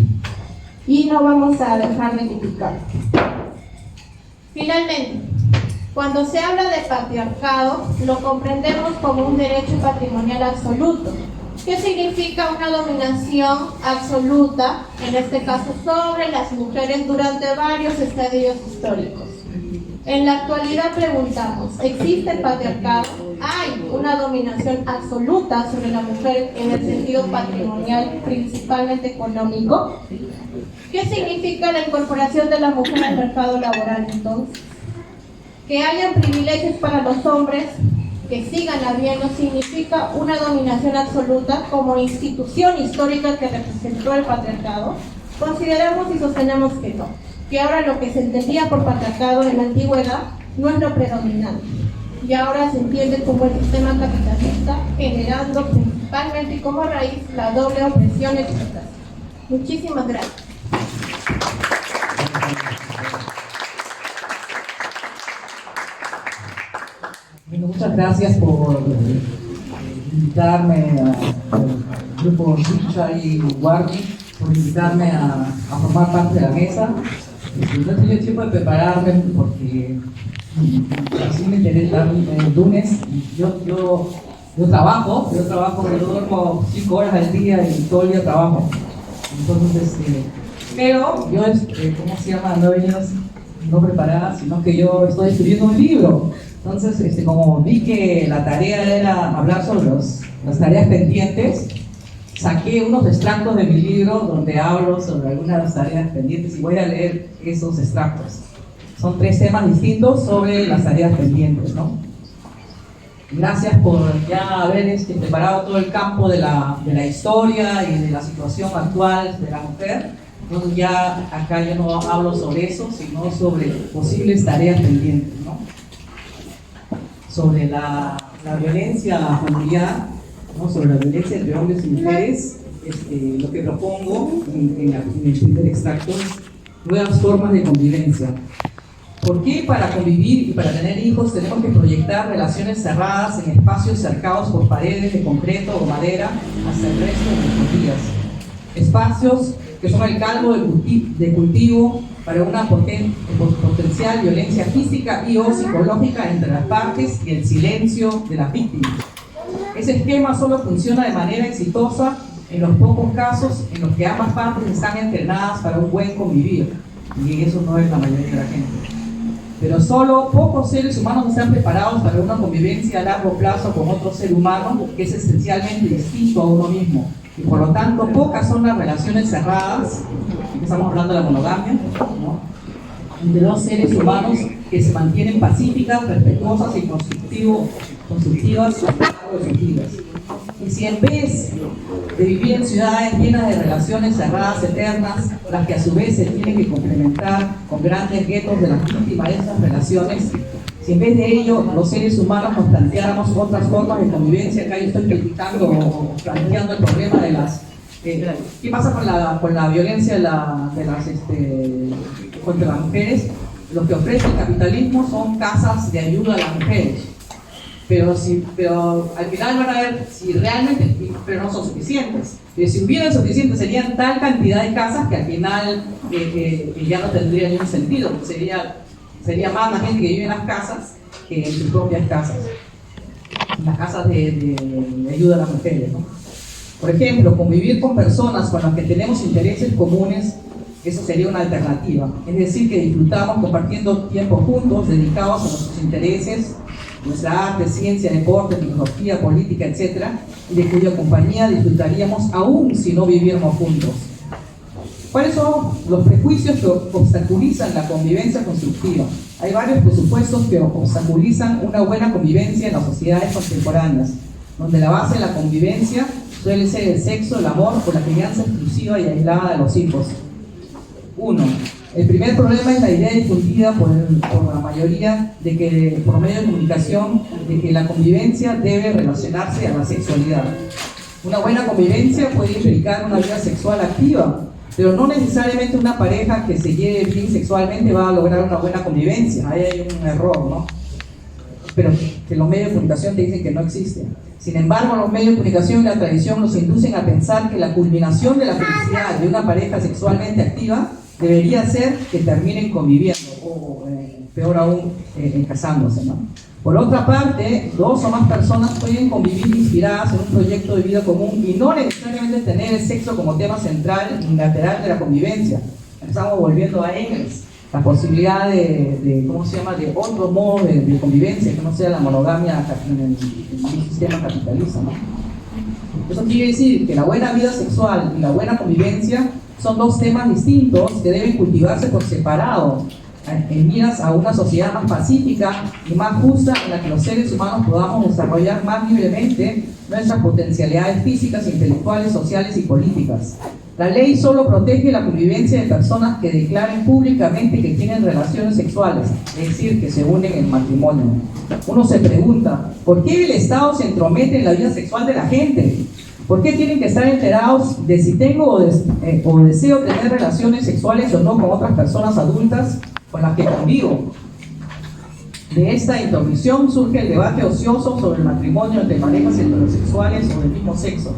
S4: y no vamos a dejar de criticar. Finalmente, cuando se habla de patriarcado, lo comprendemos como un derecho patrimonial absoluto. ¿Qué significa una dominación absoluta, en este caso sobre las mujeres durante varios estadios históricos? En la actualidad preguntamos, ¿existe el patriarcado? ¿Hay una dominación absoluta sobre la mujer en el sentido patrimonial, principalmente económico? ¿Qué significa la incorporación de la mujer al mercado laboral entonces? Que hayan privilegios para los hombres, que sigan habiendo, significa una dominación absoluta como institución histórica que representó el patriarcado. Consideramos y sostenemos que no, que ahora lo que se entendía por patriarcado en la antigüedad no es lo predominante, y ahora se entiende como el sistema capitalista, generando principalmente y como raíz la doble opresión y explotación. Muchísimas gracias.
S5: Bueno, muchas gracias por invitarme al grupo Lucha y Guardi, por invitarme a formar parte de la mesa. No he tenido tiempo de prepararme porque así me enteré el lunes. Yo trabajo, yo duermo 5 horas al día y todo el día trabajo. Entonces, pero yo, ¿cómo se llama? No he venido no preparada, sino que yo estoy escribiendo un libro. Entonces, como vi que la tarea era hablar sobre las tareas pendientes, saqué unos extractos de mi libro donde hablo sobre algunas de las tareas pendientes y voy a leer esos extractos. Son 3 temas distintos sobre las tareas pendientes, ¿no? Gracias por ya haber preparado todo el campo de la historia y de la situación actual de la mujer. Entonces ya acá yo no hablo sobre eso, sino sobre posibles tareas pendientes, ¿no? Sobre la violencia familiar, ¿no? Sobre la violencia entre hombres y mujeres, lo que propongo en el primer extracto es nuevas formas de convivencia. ¿Por qué para convivir y para tener hijos tenemos que proyectar relaciones cerradas en espacios cercados por paredes de concreto o madera hasta el resto de nuestros días? Espacios que son el caldo de cultivo para una potencial violencia física y o psicológica entre las partes y el silencio de las víctimas. Ese esquema solo funciona de manera exitosa en los pocos casos en los que ambas partes están entrenadas para un buen convivir, y eso no es la mayoría de la gente. Pero solo pocos seres humanos están preparados para una convivencia a largo plazo con otro ser humano que es esencialmente distinto a uno mismo. Y por lo tanto, pocas son las relaciones cerradas, estamos hablando de la monogamia, ¿no? Entre 2 seres humanos que se mantienen pacíficas, respetuosas y constructivas a lo largo de sus vidas. Y si en vez de vivir en ciudades llenas de relaciones cerradas eternas, las que a su vez se tienen que complementar con grandes guetos de las víctimas de esas relaciones, si en vez de ello los seres humanos nos planteáramos otras formas de convivencia, acá yo estoy criticando o planteando el problema de las... ¿qué pasa con la violencia contra las mujeres? Lo que ofrece el capitalismo son casas de ayuda a las mujeres. Pero al final van a ver si realmente, pero no son suficientes. Si hubieran suficientes, serían tal cantidad de casas que al final ya no tendría ningún sentido. Sería más la gente que vive en las casas que en sus propias casas. En las casas de ayuda a las mujeres, ¿no? Por ejemplo, convivir con personas con las que tenemos intereses comunes, eso sería una alternativa. Es decir, que disfrutamos compartiendo tiempo juntos, dedicados a nuestros intereses, nuestra arte, ciencia, deporte, tecnología, política, etc., y de cuya compañía disfrutaríamos aún si no viviéramos juntos. ¿Cuáles son los prejuicios que obstaculizan la convivencia constructiva? Hay varios presupuestos que obstaculizan una buena convivencia en las sociedades contemporáneas, donde la base de la convivencia suele ser el sexo, el amor o la crianza exclusiva y aislada de los hijos. 1. El primer problema es la idea difundida por la mayoría de que, por medio de comunicación, de que la convivencia debe relacionarse a la sexualidad. Una buena convivencia puede implicar una vida sexual activa, pero no necesariamente una pareja que se lleve bien sexualmente va a lograr una buena convivencia. Ahí hay un error, ¿no? Pero que los medios de comunicación te dicen que no existen. Sin embargo, los medios de comunicación y la tradición nos inducen a pensar que la culminación de la felicidad de una pareja sexualmente activa debería ser que terminen conviviendo, o peor aún, casándose, ¿no? Por otra parte, dos o más personas pueden convivir inspiradas en un proyecto de vida común y no necesariamente tener el sexo como tema central y lateral de la convivencia. Estamos volviendo a Engels, la posibilidad ¿cómo se llama?, de otro modo de convivencia que no sea la monogamia en el sistema capitalista, ¿no? Eso quiere decir que la buena vida sexual y la buena convivencia son dos temas distintos que deben cultivarse por separado, en miras a una sociedad más pacífica y más justa en la que los seres humanos podamos desarrollar más libremente nuestras potencialidades físicas, intelectuales, sociales y políticas. La ley solo protege la convivencia de personas que declaren públicamente que tienen relaciones sexuales, es decir, que se unen en matrimonio. Uno se pregunta, ¿por qué el Estado se entromete en la vida sexual de la gente? ¿Por qué tienen que estar enterados de si tengo o deseo tener relaciones sexuales o no con otras personas adultas con las que convivo? De esta intromisión surge el debate ocioso sobre el matrimonio entre parejas heterosexuales o del mismo sexo.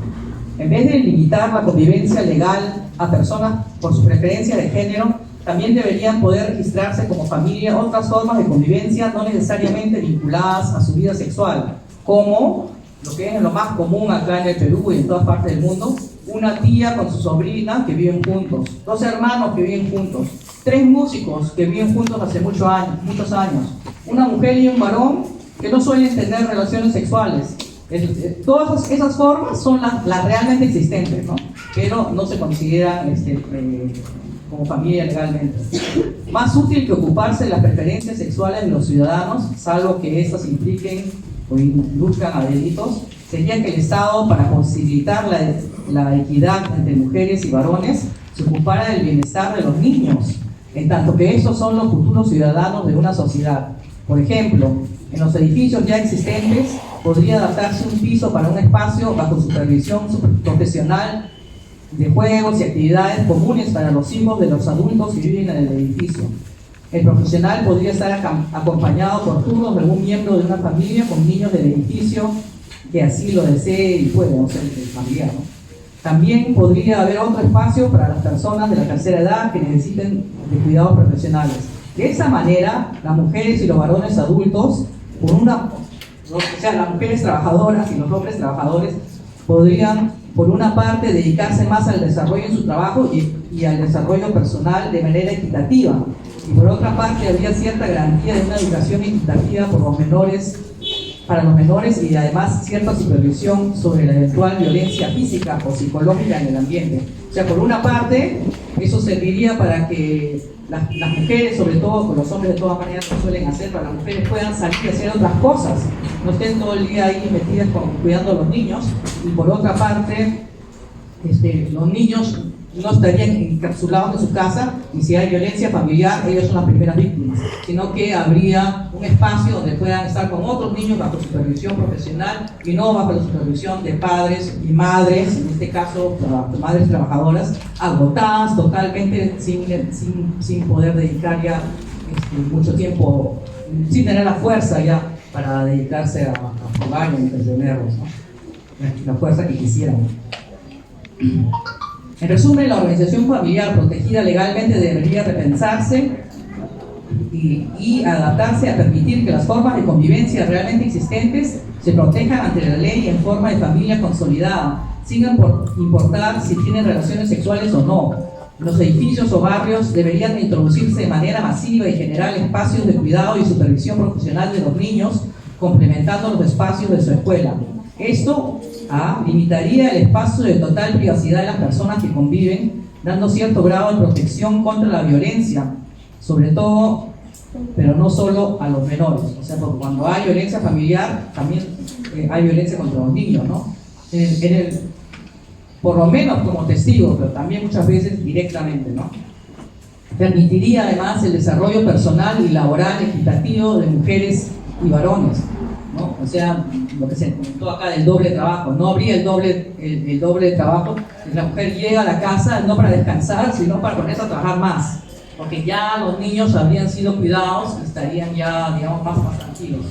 S5: En vez de limitar la convivencia legal a personas por su preferencia de género, también deberían poder registrarse como familia otras formas de convivencia no necesariamente vinculadas a su vida sexual, como lo que es lo más común acá en el Perú y en todas partes del mundo: una tía con su sobrina que viven juntos, dos hermanos que viven juntos, tres músicos que viven juntos hace muchos años, una mujer y un varón que no suelen tener relaciones sexuales. Todas esas formas son las realmente existentes, ¿no? Pero no se consideran como familia legalmente. Más útil que ocuparse de las preferencias sexuales de los ciudadanos, salvo que éstas impliquen o induzcan a delitos, sería que el Estado, para posibilitar la equidad entre mujeres y varones, se ocupara del bienestar de los niños, en tanto que estos son los futuros ciudadanos de una sociedad. Por ejemplo, en los edificios ya existentes podría adaptarse un piso para un espacio bajo supervisión profesional de juegos y actividades comunes para los hijos de los adultos que viven en el edificio. El profesional podría estar acompañado por turnos de algún miembro de una familia con niños del edificio que así lo desee y puede, o sea, el familiar, ¿no? También podría haber otro espacio para las personas de la tercera edad que necesiten de cuidados profesionales. De esa manera, las mujeres y los varones adultos, las mujeres trabajadoras y los hombres trabajadores, podrían, por una parte, dedicarse más al desarrollo en su trabajo y al desarrollo personal de manera equitativa. Y por otra parte, habría cierta garantía de una educación equitativa para los menores y además cierta supervisión sobre la eventual violencia física o psicológica en el ambiente. O sea, por una parte, eso serviría para que las mujeres, sobre todo, con los hombres de todas maneras lo suelen hacer, para las mujeres puedan salir y hacer otras cosas, no estén todo el día ahí metidas cuidando a los niños. Y por otra parte, los niños no estarían encapsulados en su casa, y si hay violencia familiar, ellos son las primeras víctimas, sino que habría un espacio donde puedan estar con otros niños bajo supervisión profesional y no bajo la supervisión de padres y madres, en este caso madres trabajadoras, agotadas totalmente, sin poder dedicar ya mucho tiempo, sin tener la fuerza ya para dedicarse a jugar y entretenerlos, ¿no? La fuerza que quisieran. En resumen, la organización familiar protegida legalmente debería repensarse y adaptarse a permitir que las formas de convivencia realmente existentes se protejan ante la ley en forma de familia consolidada, sin importar si tienen relaciones sexuales o no. Los edificios o barrios deberían introducirse de manera masiva y general espacios de cuidado y supervisión profesional de los niños, complementando los espacios de su escuela. Esto limitaría el espacio de total privacidad de las personas que conviven, dando cierto grado de protección contra la violencia, sobre todo, pero no solo a los menores. O sea, porque cuando hay violencia familiar, también hay violencia contra los niños, ¿no? Por lo menos como testigos, pero también muchas veces directamente, ¿no? Permitiría además el desarrollo personal y laboral equitativo de mujeres y varones, ¿no? O sea, lo que se comentó acá del doble trabajo. No habría el doble trabajo si la mujer llega a la casa no para descansar, sino para ponerse a trabajar más, porque ya los niños habrían sido cuidados y estarían ya, digamos, más tranquilos.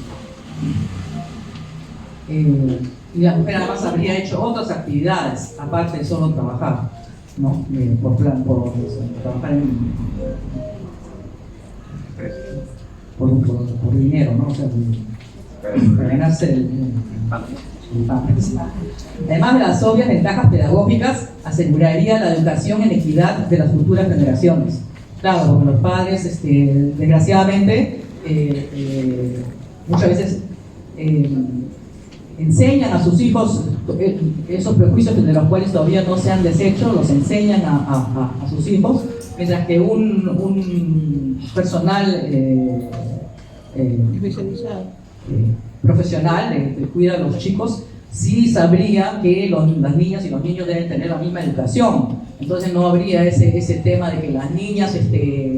S5: Y la mujer además habría hecho otras actividades, aparte de solo trabajar, ¿no? Por trabajar por dinero, ¿no? O sea, para ganarse el pan. Además de las obvias ventajas pedagógicas, aseguraría la educación en equidad de las futuras generaciones. Claro, porque los padres, desgraciadamente, muchas veces enseñan a sus hijos esos prejuicios de los cuales todavía no se han deshecho, los enseñan a sus hijos, mientras que un personal profesional que cuida a los chicos sí sabría que las niñas y los niños deben tener la misma educación. Entonces no habría ese tema de que las niñas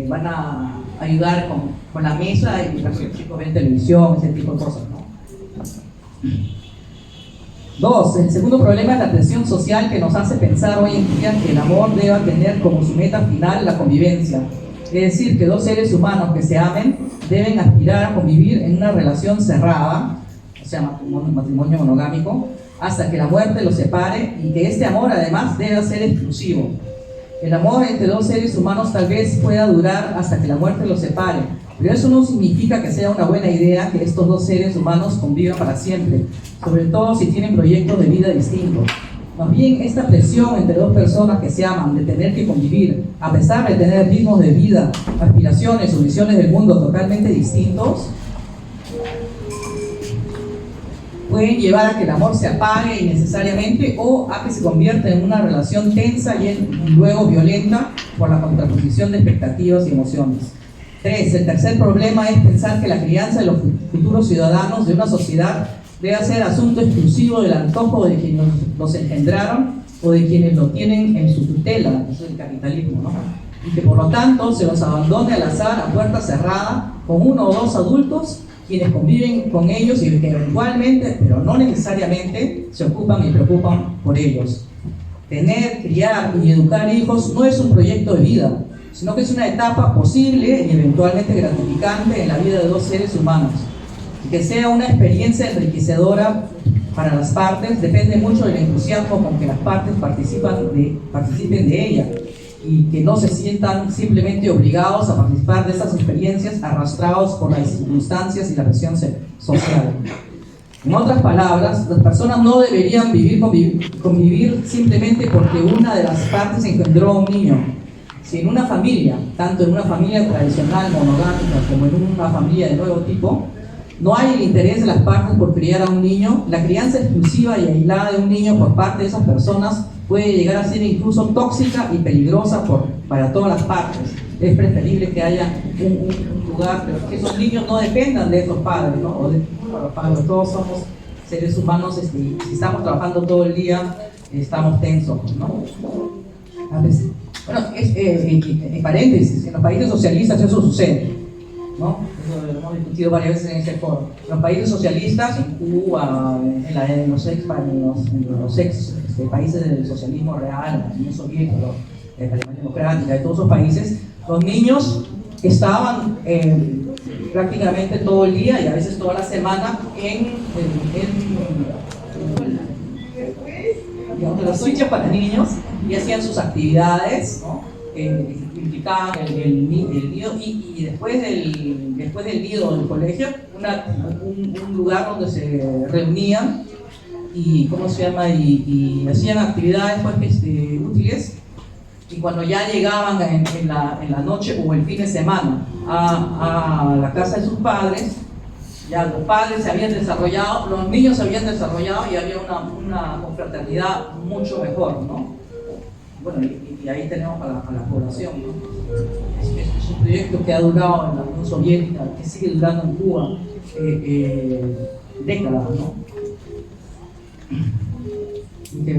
S5: van a ayudar con la mesa y los chicos ven televisión, ese tipo de cosas, ¿no? 2. El segundo problema es la presión social que nos hace pensar hoy en día que el amor deba tener como su meta final la convivencia. Es decir, que dos seres humanos que se amen deben aspirar a convivir en una relación cerrada, o sea, matrimonio monogámico, hasta que la muerte los separe, y que este amor además debe ser exclusivo. El amor entre dos seres humanos tal vez pueda durar hasta que la muerte los separe, pero eso no significa que sea una buena idea que estos dos seres humanos convivan para siempre, sobre todo si tienen proyectos de vida distintos. Más bien, esta presión entre dos personas que se aman de tener que convivir, a pesar de tener ritmos de vida, aspiraciones o visiones del mundo totalmente distintos, pueden llevar a que el amor se apague innecesariamente o a que se convierta en una relación tensa y luego violenta por la contraposición de expectativas y emociones. 3. El tercer problema es pensar que la crianza de los futuros ciudadanos de una sociedad debe ser asunto exclusivo del antojo de quienes los engendraron o de quienes lo tienen en su tutela, eso es el capitalismo, ¿no? Y que por lo tanto se los abandone al azar a puerta cerrada con uno o dos adultos quienes conviven con ellos y que eventualmente, pero no necesariamente, se ocupan y preocupan por ellos. Tener, criar y educar hijos no es un proyecto de vida, sino que es una etapa posible y eventualmente gratificante en la vida de dos seres humanos. Y que sea una experiencia enriquecedora para las partes depende mucho del entusiasmo con que las partes participen de ella, y que no se sientan simplemente obligados a participar de estas experiencias arrastrados por las circunstancias y la presión social. En otras palabras, las personas no deberían convivir simplemente porque una de las partes engendró a un niño. Si en una familia, tanto en una familia tradicional monogámica como en una familia de nuevo tipo, no hay el interés de las partes por criar a un niño, la crianza exclusiva y aislada de un niño por parte de esas personas puede llegar a ser incluso tóxica y peligrosa para todas las partes. Es preferible que haya un lugar, pero que esos niños no dependan de esos padres, ¿no? O de los padres. Todos somos seres humanos, si estamos trabajando todo el día, estamos tensos, ¿no? A veces, bueno, en paréntesis, en los países socialistas eso sucede, ¿no? Eso lo hemos discutido varias veces en este foro. En los países socialistas, en Cuba, en los ex países del socialismo real, la Unión Soviética, la Alemania Democrática, de todos esos países, los niños estaban prácticamente todo el día y a veces toda la semana en las switches para niños, y hacían sus actividades, ¿no? Implicaban el nido y después del nido del colegio, un lugar donde se reunían y hacían actividades útiles, y cuando ya llegaban en la noche o el fin de semana a la casa de sus padres, ya los padres se habían desarrollado, los niños se habían desarrollado y había una confraternidad mucho mejor, ¿no? Bueno, y ahí tenemos a la población, ¿no? Es un proyecto que ha durado en la Unión Soviética, que sigue durando en Cuba décadas, ¿no? Y que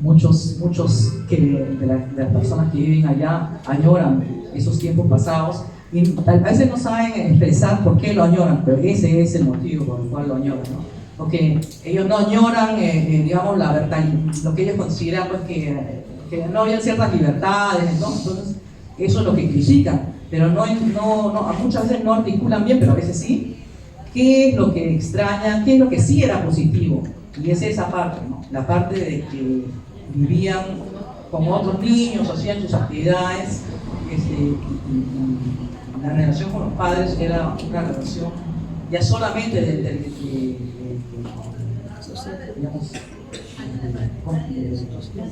S5: muchos de las personas que viven allá añoran esos tiempos pasados, Y a veces no saben expresar por qué lo añoran, pero ese es el motivo por el cual lo añoran, ¿no? Porque ellos no añoran, digamos, lo que ellos consideran pues, que no había ciertas libertades, ¿no? Entonces eso es lo que critican, pero muchas veces no articulan bien, pero a veces sí, qué es lo que extrañan, qué es lo que sí era positivo. Y es esa parte, ¿no? La parte de que vivían como otros niños, hacían sus actividades, y la relación con los padres era una relación ya solamente digamos,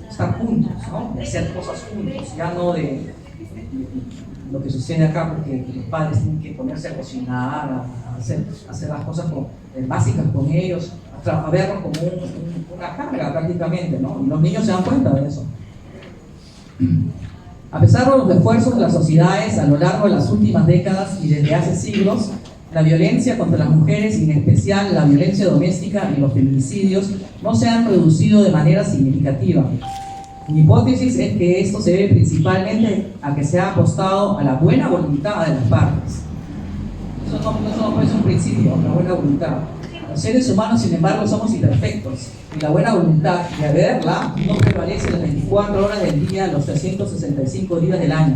S5: estar juntos, ¿no? De hacer cosas juntos, ya no de lo que sucede acá, porque los padres tienen que ponerse a cocinar, a hacer las cosas básicas con ellos, a verlo como una carga prácticamente, ¿no? Y los niños se dan cuenta de eso. A pesar de los esfuerzos de las sociedades a lo largo de las últimas décadas y desde hace siglos, la violencia contra las mujeres, y en especial la violencia doméstica y los feminicidios, no se han reducido de manera significativa. Mi hipótesis es que esto se debe principalmente a que se ha apostado a la buena voluntad de las partes. Eso no es un principio, la buena voluntad. Los seres humanos, sin embargo, somos imperfectos, y la buena voluntad de haberla no prevalece las 24 horas del día, los 365 días del año.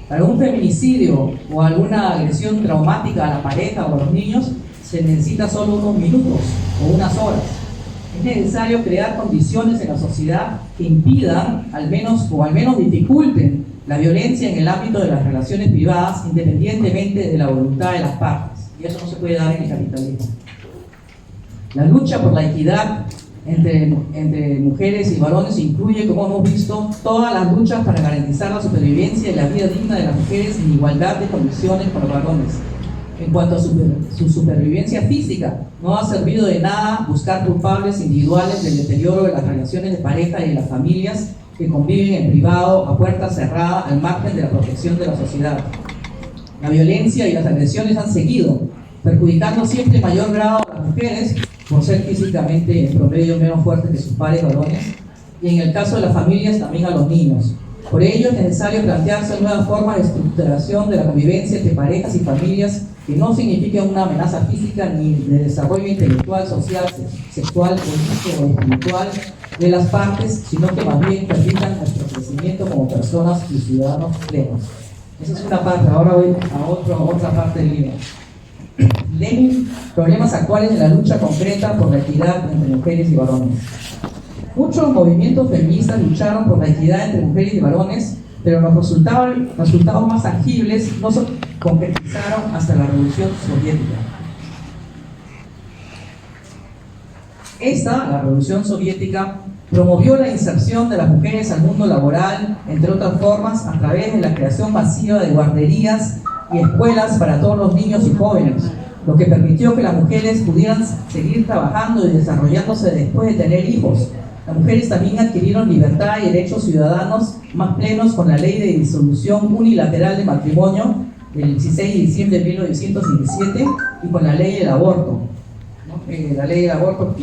S5: Para un feminicidio o alguna agresión traumática a la pareja o a los niños, se necesita solo unos minutos o unas horas. Es necesario crear condiciones en la sociedad que impidan, al menos dificulten, la violencia en el ámbito de las relaciones privadas, independientemente de la voluntad de las partes. Y eso no se puede dar en el capitalismo. La lucha por la equidad entre mujeres y varones incluye, como hemos visto, todas las luchas para garantizar la supervivencia y la vida digna de las mujeres en igualdad de condiciones con los varones. En cuanto a su supervivencia física, no ha servido de nada buscar culpables individuales del deterioro de las relaciones de pareja y de las familias que conviven en privado, a puerta cerrada, al margen de la protección de la sociedad. La violencia y las agresiones han seguido, perjudicando siempre en mayor grado a las mujeres por ser físicamente en promedio menos fuertes que sus pares varones, y en el caso de las familias también a los niños. Por ello es necesario plantearse nuevas formas de estructuración de la convivencia entre parejas y familias que no signifiquen una amenaza física ni de desarrollo intelectual, social, sexual, político o espiritual de las partes, sino que más bien permitan nuestro crecimiento como personas y ciudadanos plenos. Esa es una parte. Ahora voy a otra parte del libro. Lenin, problemas actuales de la lucha concreta por la equidad entre mujeres y varones. Muchos movimientos feministas lucharon por la equidad entre mujeres y varones, pero los resultados más tangibles no se concretizaron hasta la Revolución Soviética. La Revolución Soviética, promovió la inserción de las mujeres al mundo laboral, entre otras formas, a través de la creación masiva de guarderías y escuelas para todos los niños y jóvenes, lo que permitió que las mujeres pudieran seguir trabajando y desarrollándose después de tener hijos. Las mujeres también adquirieron libertad y derechos ciudadanos más plenos con la ley de disolución unilateral de matrimonio del 16 de diciembre de 1917 y con la ley del aborto. La ley del aborto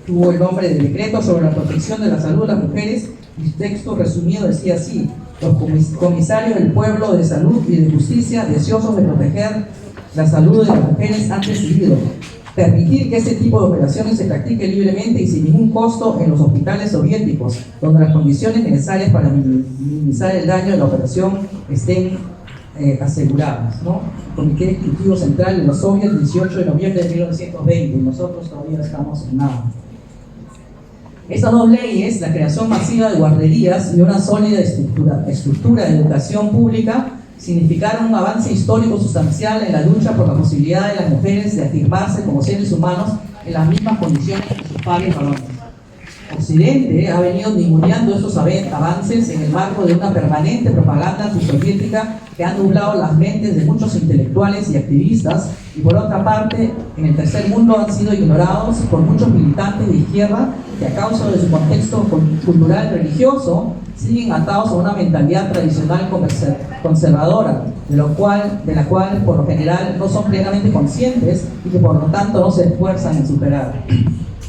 S5: tuvo el nombre de Decreto sobre la protección de la salud de las mujeres, y su texto resumido decía así: los comisarios del pueblo de salud y de justicia, deseosos de proteger la salud de las mujeres, han decidido permitir que este tipo de operaciones se practique libremente y sin ningún costo en los hospitales soviéticos, donde las condiciones necesarias para minimizar el daño de la operación estén aseguradas, ¿no? Comité Ejecutivo Central de los Soviets, 18 de noviembre de 1920, y nosotros todavía estamos en nada. Estas dos leyes, la creación masiva de guarderías y una sólida estructura de educación pública, significaron un avance histórico sustancial en la lucha por la posibilidad de las mujeres de afirmarse como seres humanos en las mismas condiciones que sus pares varones. Occidente ha venido ninguneando estos avances en el marco de una permanente propaganda antisoviética que ha nublado las mentes de muchos intelectuales y activistas, y por otra parte, en el tercer mundo han sido ignorados por muchos militantes de izquierda que, a causa de su contexto cultural y religioso, siguen atados a una mentalidad tradicional conservadora, de la cual por lo general no son plenamente conscientes y que por lo tanto no se esfuerzan en superar.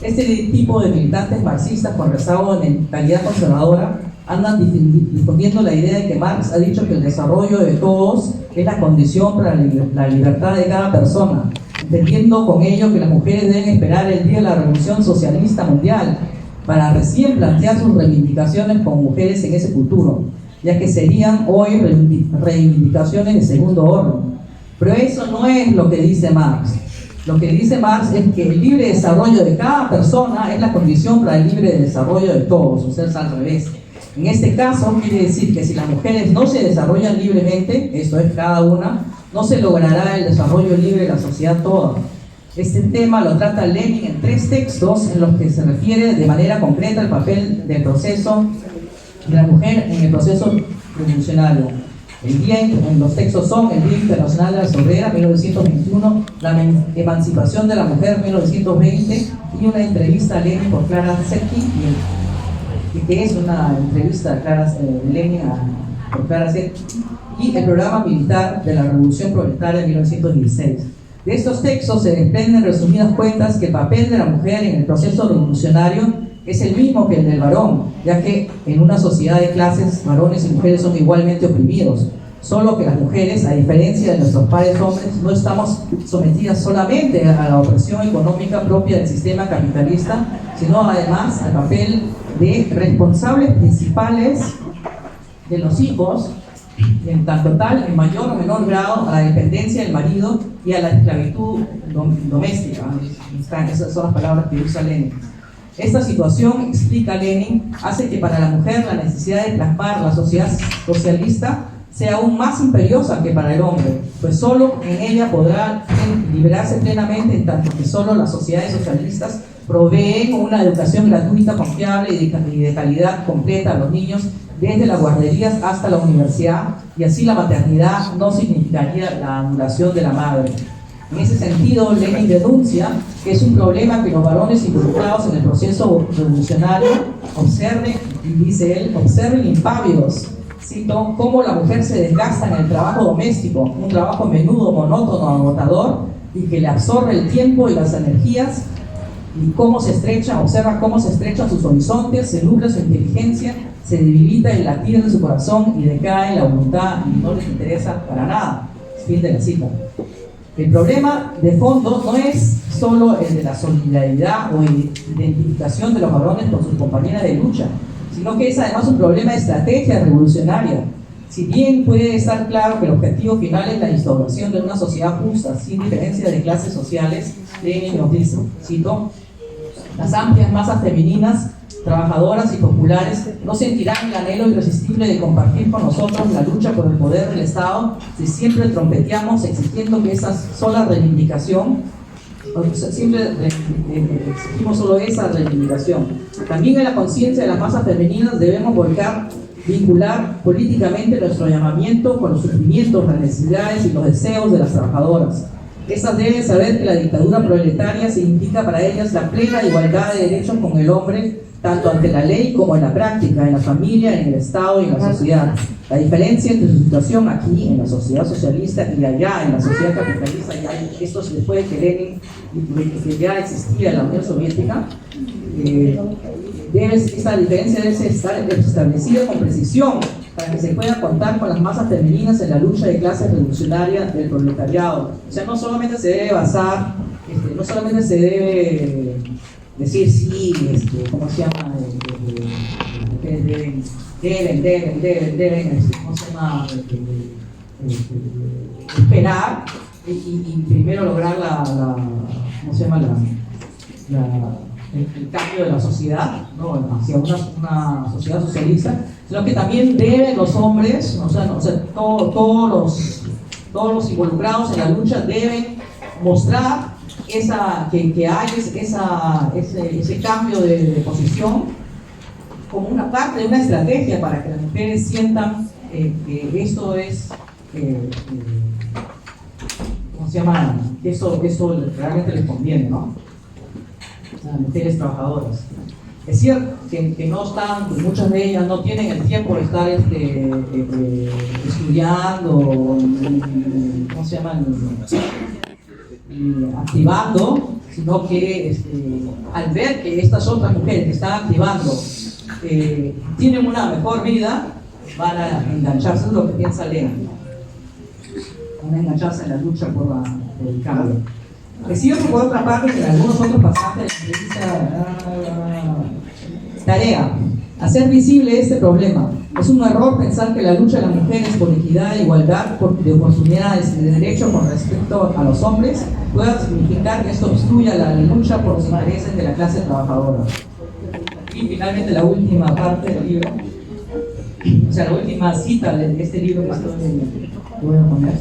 S5: Este tipo de militantes marxistas con rezago de mentalidad conservadora andan difundiendo la idea de que Marx ha dicho que el desarrollo de todos es la condición para la libertad de cada persona, entendiendo con ello que las mujeres deben esperar el día de la revolución socialista mundial para recién plantear sus reivindicaciones como mujeres en ese futuro, ya que serían hoy reivindicaciones de segundo orden. Pero eso no es lo que dice Marx. Lo que dice Marx es que el libre desarrollo de cada persona es la condición para el libre desarrollo de todos, o sea, es al revés. En este caso quiere decir que si las mujeres no se desarrollan libremente, esto es cada una, no se logrará el desarrollo libre de la sociedad toda. Este tema lo trata Lenin en 3 textos en los que se refiere de manera concreta al papel del proceso de la mujer en el proceso revolucionario. Los textos son el Día Internacional de la Obrera, 1921, la emancipación de la mujer, 1920, y una entrevista a Lenin por Clara Zetkin, que es una entrevista de Lenin por Clara Zetkin, y el programa militar de la Revolución Proletaria de 1916. De estos textos se desprenden en resumidas cuentas que el papel de la mujer en el proceso revolucionario es el mismo que el del varón, ya que en una sociedad de clases, varones y mujeres son igualmente oprimidos, solo que las mujeres, a diferencia de nuestros pares hombres, no estamos sometidas solamente a la opresión económica propia del sistema capitalista, sino además al papel de responsables principales de los hijos, en tanto tal, en mayor o menor grado, a la dependencia del marido y a la esclavitud doméstica. Esas son las palabras que usa Lenin. Esta situación, explica Lenin, hace que para la mujer la necesidad de plasmar la sociedad socialista sea aún más imperiosa que para el hombre, pues solo en ella podrá liberarse plenamente, en tanto que solo las sociedades socialistas proveen una educación gratuita, confiable y de calidad completa a los niños, desde las guarderías hasta la universidad, y así la maternidad no significaría la anulación de la madre. En ese sentido, Lenin denuncia que es un problema que los varones involucrados en el proceso revolucionario observen, y dice él, observen impávidos, cito, cómo la mujer se desgasta en el trabajo doméstico, un trabajo a menudo monótono, agotador, y que le absorbe el tiempo y las energías, y cómo se estrecha, observa cómo se estrechan sus horizontes, se nubla su inteligencia, se debilita el latir de su corazón y decae la voluntad y no les interesa para nada. Fin de la cita. El problema de fondo no es solo el de la solidaridad o identificación de los varones con sus compañeras de lucha, sino que es además un problema de estrategia revolucionaria. Si bien puede estar claro que el objetivo final es la instauración de una sociedad justa, sin diferencia de clases sociales, Lenin nos dice, cito, las amplias masas femeninas, trabajadoras y populares no sentirán el anhelo irresistible de compartir con nosotros la lucha por el poder del Estado si siempre trompeteamos exigiendo que esa sola reivindicación, siempre exigimos solo esa reivindicación. También en la conciencia de las masas femeninas debemos vincular políticamente nuestro llamamiento con los sufrimientos, las necesidades y los deseos de las trabajadoras. Estas deben saber que la dictadura proletaria significa para ellas la plena igualdad de derechos con el hombre, tanto ante la ley como en la práctica, en la familia, en el Estado y en la sociedad. La diferencia entre su situación aquí, en la sociedad socialista, y allá, en la sociedad capitalista, y esto es después de que Lenin ya existía en la Unión Soviética, esta diferencia debe estar establecida con precisión para que se pueda contar con las masas femeninas en la lucha de clases revolucionaria del proletariado. O sea, no solamente se debe basar, no solamente se debe decir sí, ¿cómo se llama? Deben, ¿cómo se llama? Esperar y primero lograr ¿cómo se llama? El cambio de la sociedad, ¿no? Hacia una sociedad socialista, sino que también deben los hombres, todos los involucrados en la lucha deben mostrar que hay ese cambio de posición como una parte de una estrategia para que las mujeres sientan que esto es, ¿cómo se llama? Que esto realmente les conviene, ¿no? Las mujeres trabajadoras. Es cierto que no están, muchas de ellas no tienen el tiempo de estar estudiando, ¿cómo se llama? Activando, sino que al ver que estas otras mujeres que están activando tienen una mejor vida, van a engancharse, es lo que piensa Lena. Van a engancharse en la lucha por el cambio. Es cierto, por otra parte, que en algunos otros pasajes dice tarea, hacer visible este problema. Es un error pensar que la lucha de las mujeres por equidad e igualdad de oportunidades y de derechos con respecto a los hombres pueda significar que esto obstruya la lucha por los intereses de la clase trabajadora. Y finalmente la última parte del libro, o sea, la última cita de este libro que voy a poner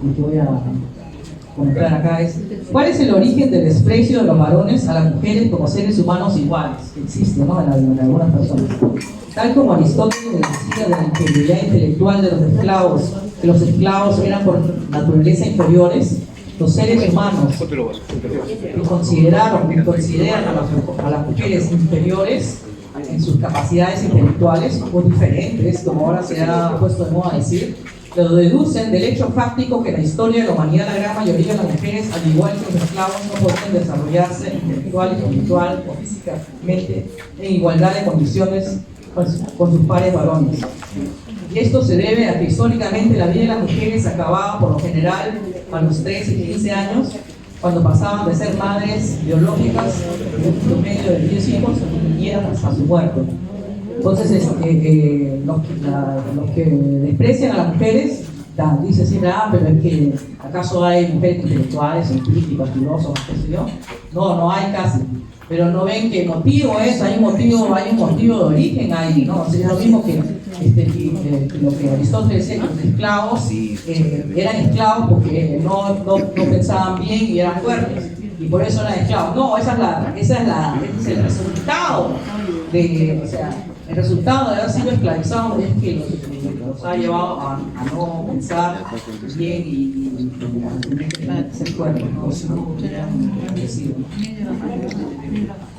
S5: y que voy a comentar acá es: ¿cuál es el origen del desprecio de los varones a las mujeres como seres humanos iguales? Que existe, ¿no?, en algunas personas. Tal como Aristóteles decía de la inferioridad intelectual de los esclavos, que los esclavos eran por naturaleza inferiores, los seres humanos que consideraron y consideran a las mujeres inferiores en sus capacidades intelectuales o diferentes, como ahora se ha puesto de moda decir, lo deducen del hecho fáctico que en la historia de la humanidad la gran mayoría de las mujeres, al igual que los esclavos, no podían desarrollarse intelectual, espiritual o físicamente en igualdad de condiciones con sus pares varones. Y esto se debe a que históricamente la vida de las mujeres acababa por lo general a los 13 y 15 años, cuando pasaban de ser madres biológicas en un promedio de 10 hijos y eran hasta su muerte. Entonces, los que desprecian a las mujeres dicen siempre: pero es que ¿acaso hay mujeres intelectuales, científicas, filósofas, qué sé yo? No hay casi. Pero no ven que el motivo es, hay un motivo de origen ahí, ¿no? O sea, es lo mismo que lo que Aristóteles decía, que los esclavos eran esclavos porque no pensaban bien y eran fuertes, y por eso eran esclavos. No, ese es el resultado o sea, el resultado de haber sido esclavizados es que los ha llevado a no pensar bien y ser fuertes, ¿no?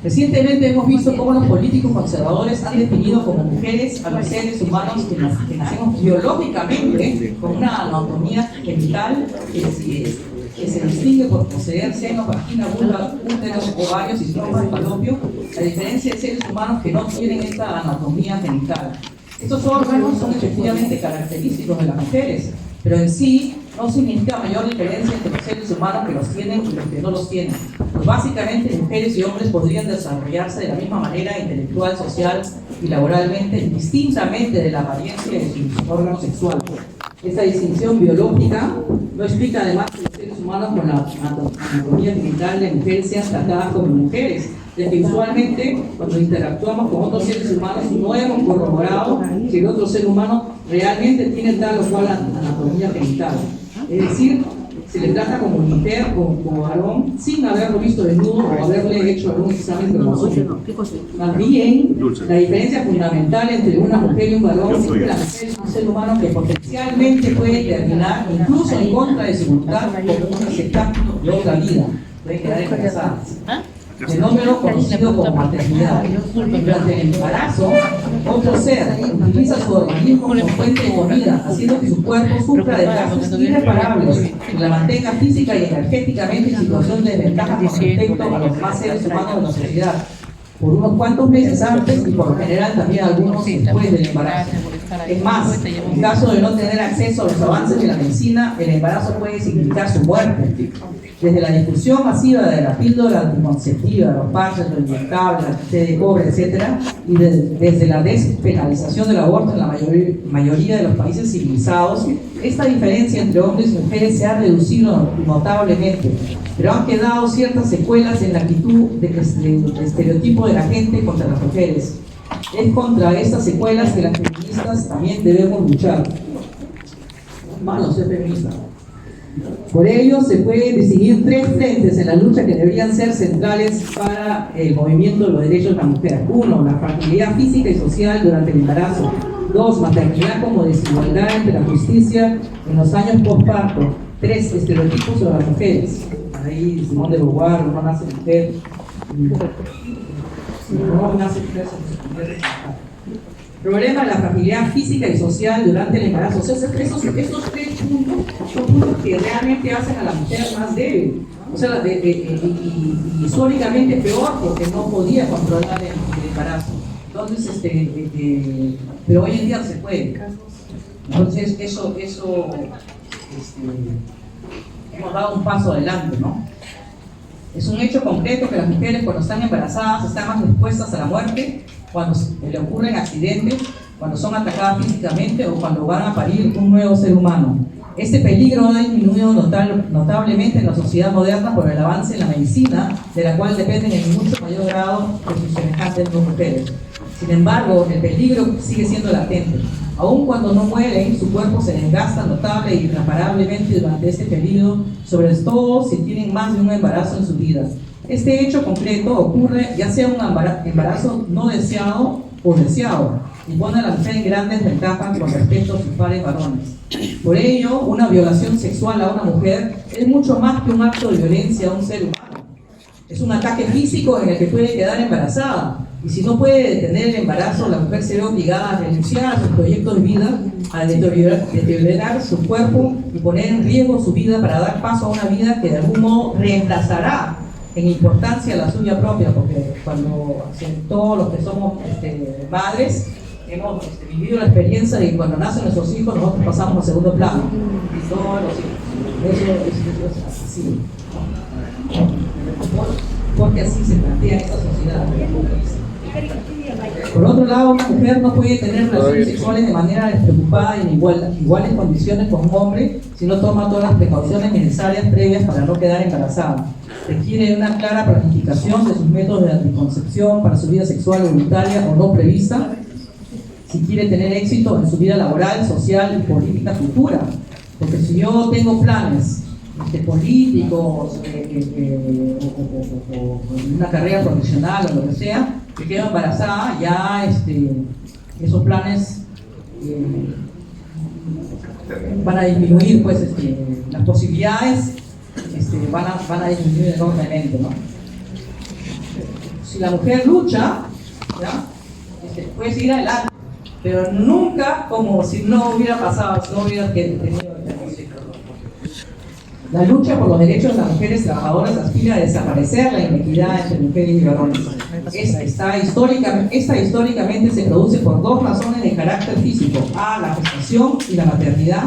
S5: Recientemente hemos visto cómo los políticos conservadores han definido como mujeres a los seres humanos que nacemos biológicamente con una anatomía genital que se distingue por poseer seno, vagina, vulva, útero, ovarios y trompas de falopio, a diferencia de seres humanos que no tienen esta anatomía genital. Estos órganos son efectivamente característicos de las mujeres, pero en sí no significa mayor diferencia entre los seres humanos que los tienen y los que no los tienen. Pues básicamente mujeres y hombres podrían desarrollarse de la misma manera intelectual, social y laboralmente, indistintamente de la apariencia de sus órganos sexuales. Esta distinción biológica no explica además que los seres humanos con la anatomía genital de mujeres sean tratadas como mujeres, ya que usualmente cuando interactuamos con otros seres humanos no hemos corroborado que el otro ser humano realmente tiene tal o cual anatomía genital. Es decir, se le trata como mujer o como varón sin haberlo visto desnudo o haberle hecho algún examen cromosómico. Más bien, la diferencia fundamental entre una mujer y un varón es que la mujer es un ser humano que potencialmente puede terminar, incluso en contra de su voluntad, como un receptáculo de otra vida. Puede quedar embarazada. Fenómeno conocido como maternidad. Durante el embarazo, otro ser utiliza su organismo como fuente de comida, haciendo que su cuerpo sufra de daños irreparables y la mantenga física y energéticamente en situación de desventaja con respecto a los demás seres humanos de la sociedad, por unos cuantos meses antes y por lo general también algunos después del embarazo. Es más, en caso de no tener acceso a los avances de la medicina, el embarazo puede significar su muerte. Desde la difusión masiva de la píldora anticonceptiva, los parches, los inyectables, la té de cobre, etc., y desde la despenalización del aborto en la mayoría de los países civilizados, esta diferencia entre hombres y mujeres se ha reducido notablemente, pero han quedado ciertas secuelas en la actitud del estereotipo de la gente contra las mujeres. Es contra estas secuelas que las feministas también debemos luchar. Malo ser feminista. Por ello, se pueden distinguir tres frentes en la lucha que deberían ser centrales para el movimiento de los derechos de la mujer. 1. La fragilidad física y social durante el embarazo. 2. Maternidad como desigualdad entre la justicia en los años postparto. 3. Estereotipos sobre las mujeres. Ahí Simone de Beauvoir, no nace mujer. No nace mujer, se problema de la fragilidad física y social durante el embarazo. O sea, estos tres puntos son puntos que realmente hacen a la mujer más débil. O sea, y históricamente peor porque no podía controlar el embarazo. Entonces, pero hoy en día se puede. Entonces, eso hemos dado un paso adelante, ¿no? Es un hecho concreto que las mujeres cuando están embarazadas están más expuestas a la muerte, cuando le ocurren accidentes, cuando son atacadas físicamente o cuando van a parir un nuevo ser humano. Este peligro ha disminuido notablemente en la sociedad moderna por el avance en la medicina, de la cual dependen en mucho mayor grado de sus semejantes no mujeres. Sin embargo, el peligro sigue siendo latente. Aun cuando no mueren, su cuerpo se desgasta notable e irreparablemente durante este periodo, sobre todo si tienen más de un embarazo en su vida. Este hecho concreto ocurre ya sea un embarazo no deseado o deseado, y pone a la mujer en grandes ventajas con respecto a sus pares varones. Por ello, una violación sexual a una mujer es mucho más que un acto de violencia a un ser humano. Es un ataque físico en el que puede quedar embarazada, y si no puede detener el embarazo, la mujer se ve obligada a renunciar a sus proyectos de vida, a deteriorar su cuerpo y poner en riesgo su vida para dar paso a una vida que de algún modo reemplazará en importancia la suya propia, porque cuando todos los que somos madres hemos vivido la experiencia de que cuando nacen nuestros hijos nosotros pasamos a segundo plano, y todos los hijos. Eso es así, porque así se plantea en esta sociedad. Por otro lado, una mujer no puede tener relaciones sexuales de manera despreocupada y en iguales condiciones con un hombre si no toma todas las precauciones necesarias previas para no quedar embarazada. Requiere una clara planificación de sus métodos de anticoncepción para su vida sexual voluntaria o no prevista, si quiere tener éxito en su vida laboral, social y política futura. Porque si yo tengo planes políticos o una carrera profesional o lo que sea, que quedo embarazada, ya esos planes van a disminuir, pues las posibilidades van a disminuir enormemente, ¿no? Si la mujer lucha, ¿ya? Puede seguir adelante, pero nunca como si no hubiera pasado, si no hubiera tenido el conflicto. La lucha por los derechos de las mujeres trabajadoras aspira a desaparecer la inequidad entre mujeres y varones. Esta históricamente se produce por dos razones de carácter físico: A, la gestación y la maternidad;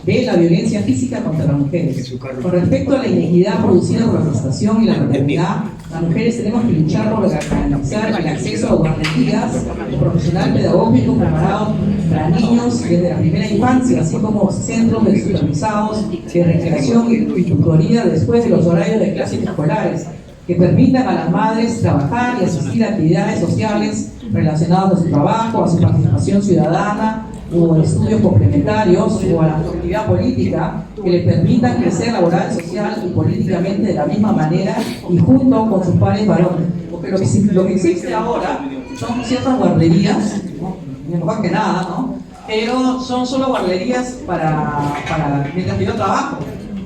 S5: B, la violencia física contra las mujeres. Con respecto a la inequidad producida por la gestación y la maternidad, las mujeres tenemos que luchar por garantizar el acceso a guarderías, profesional pedagógico preparado para niños desde la primera infancia, así como centros de supervisados de recreación y tutoría después de los horarios de clases escolares, que permitan a las madres trabajar y asistir a actividades sociales relacionadas a su trabajo, a su participación ciudadana o estudios complementarios o a la actividad política, que les permitan crecer laboral, social y políticamente de la misma manera y junto con sus pares varones. Porque lo que existe ahora son ciertas guarderías, mejor que nada, ¿no? Pero son solo guarderías para mientras yo trabajo.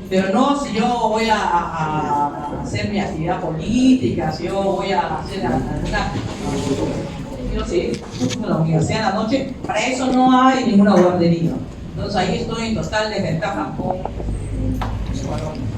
S5: Pero no si yo voy a hacer mi actividad política, si yo voy a hacer alguna, no sé, en la universidad en la noche, para eso no hay ninguna guardería. Entonces ahí estoy en total desventaja con el varón.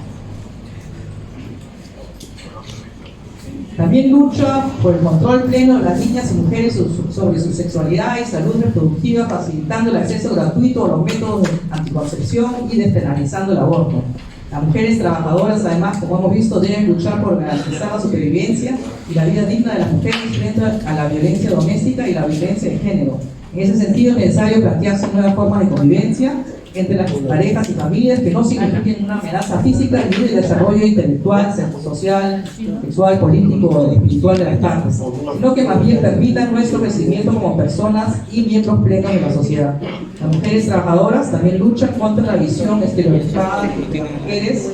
S5: También lucha por el control pleno de las niñas y mujeres sobre su sexualidad y salud reproductiva, facilitando el acceso gratuito a los métodos de anticoncepción y despenalizando el aborto. Las mujeres trabajadoras, además, como hemos visto, deben luchar por garantizar la supervivencia y la vida digna de las mujeres frente a la violencia doméstica y la violencia de género. En ese sentido, es necesario plantearse nuevas formas de convivencia entre las parejas y familias que no signifiquen una amenaza física ni el desarrollo intelectual, social, sexual, político o espiritual de las partes, sino que más bien permitan nuestro crecimiento como personas y miembros plenos de la sociedad. Las mujeres trabajadoras también luchan contra la visión estereotipada de las mujeres,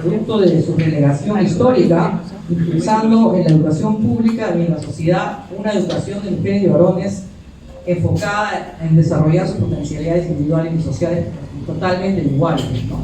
S5: producto de su relegación histórica, impulsando en la educación pública y en la sociedad una educación de mujeres y varones enfocada en desarrollar sus potencialidades individuales y sociales totalmente iguales, ¿no?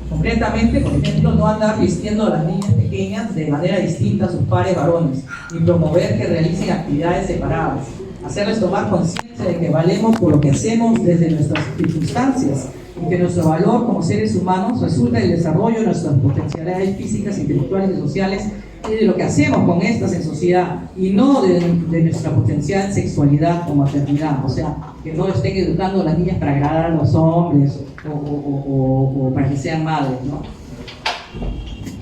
S5: Concretamente, por ejemplo, no andar vistiendo a las niñas pequeñas de manera distinta a sus pares varones, ni promover que realicen actividades separadas, hacerles tomar conciencia de que valemos por lo que hacemos desde nuestras circunstancias y que nuestro valor como seres humanos resulta del desarrollo de nuestras potencialidades físicas, intelectuales y sociales de lo que hacemos con estas en sociedad y no de nuestra potencial sexualidad o maternidad. O sea, que no estén educando a las niñas para agradar a los hombres o para que sean madres, ¿no?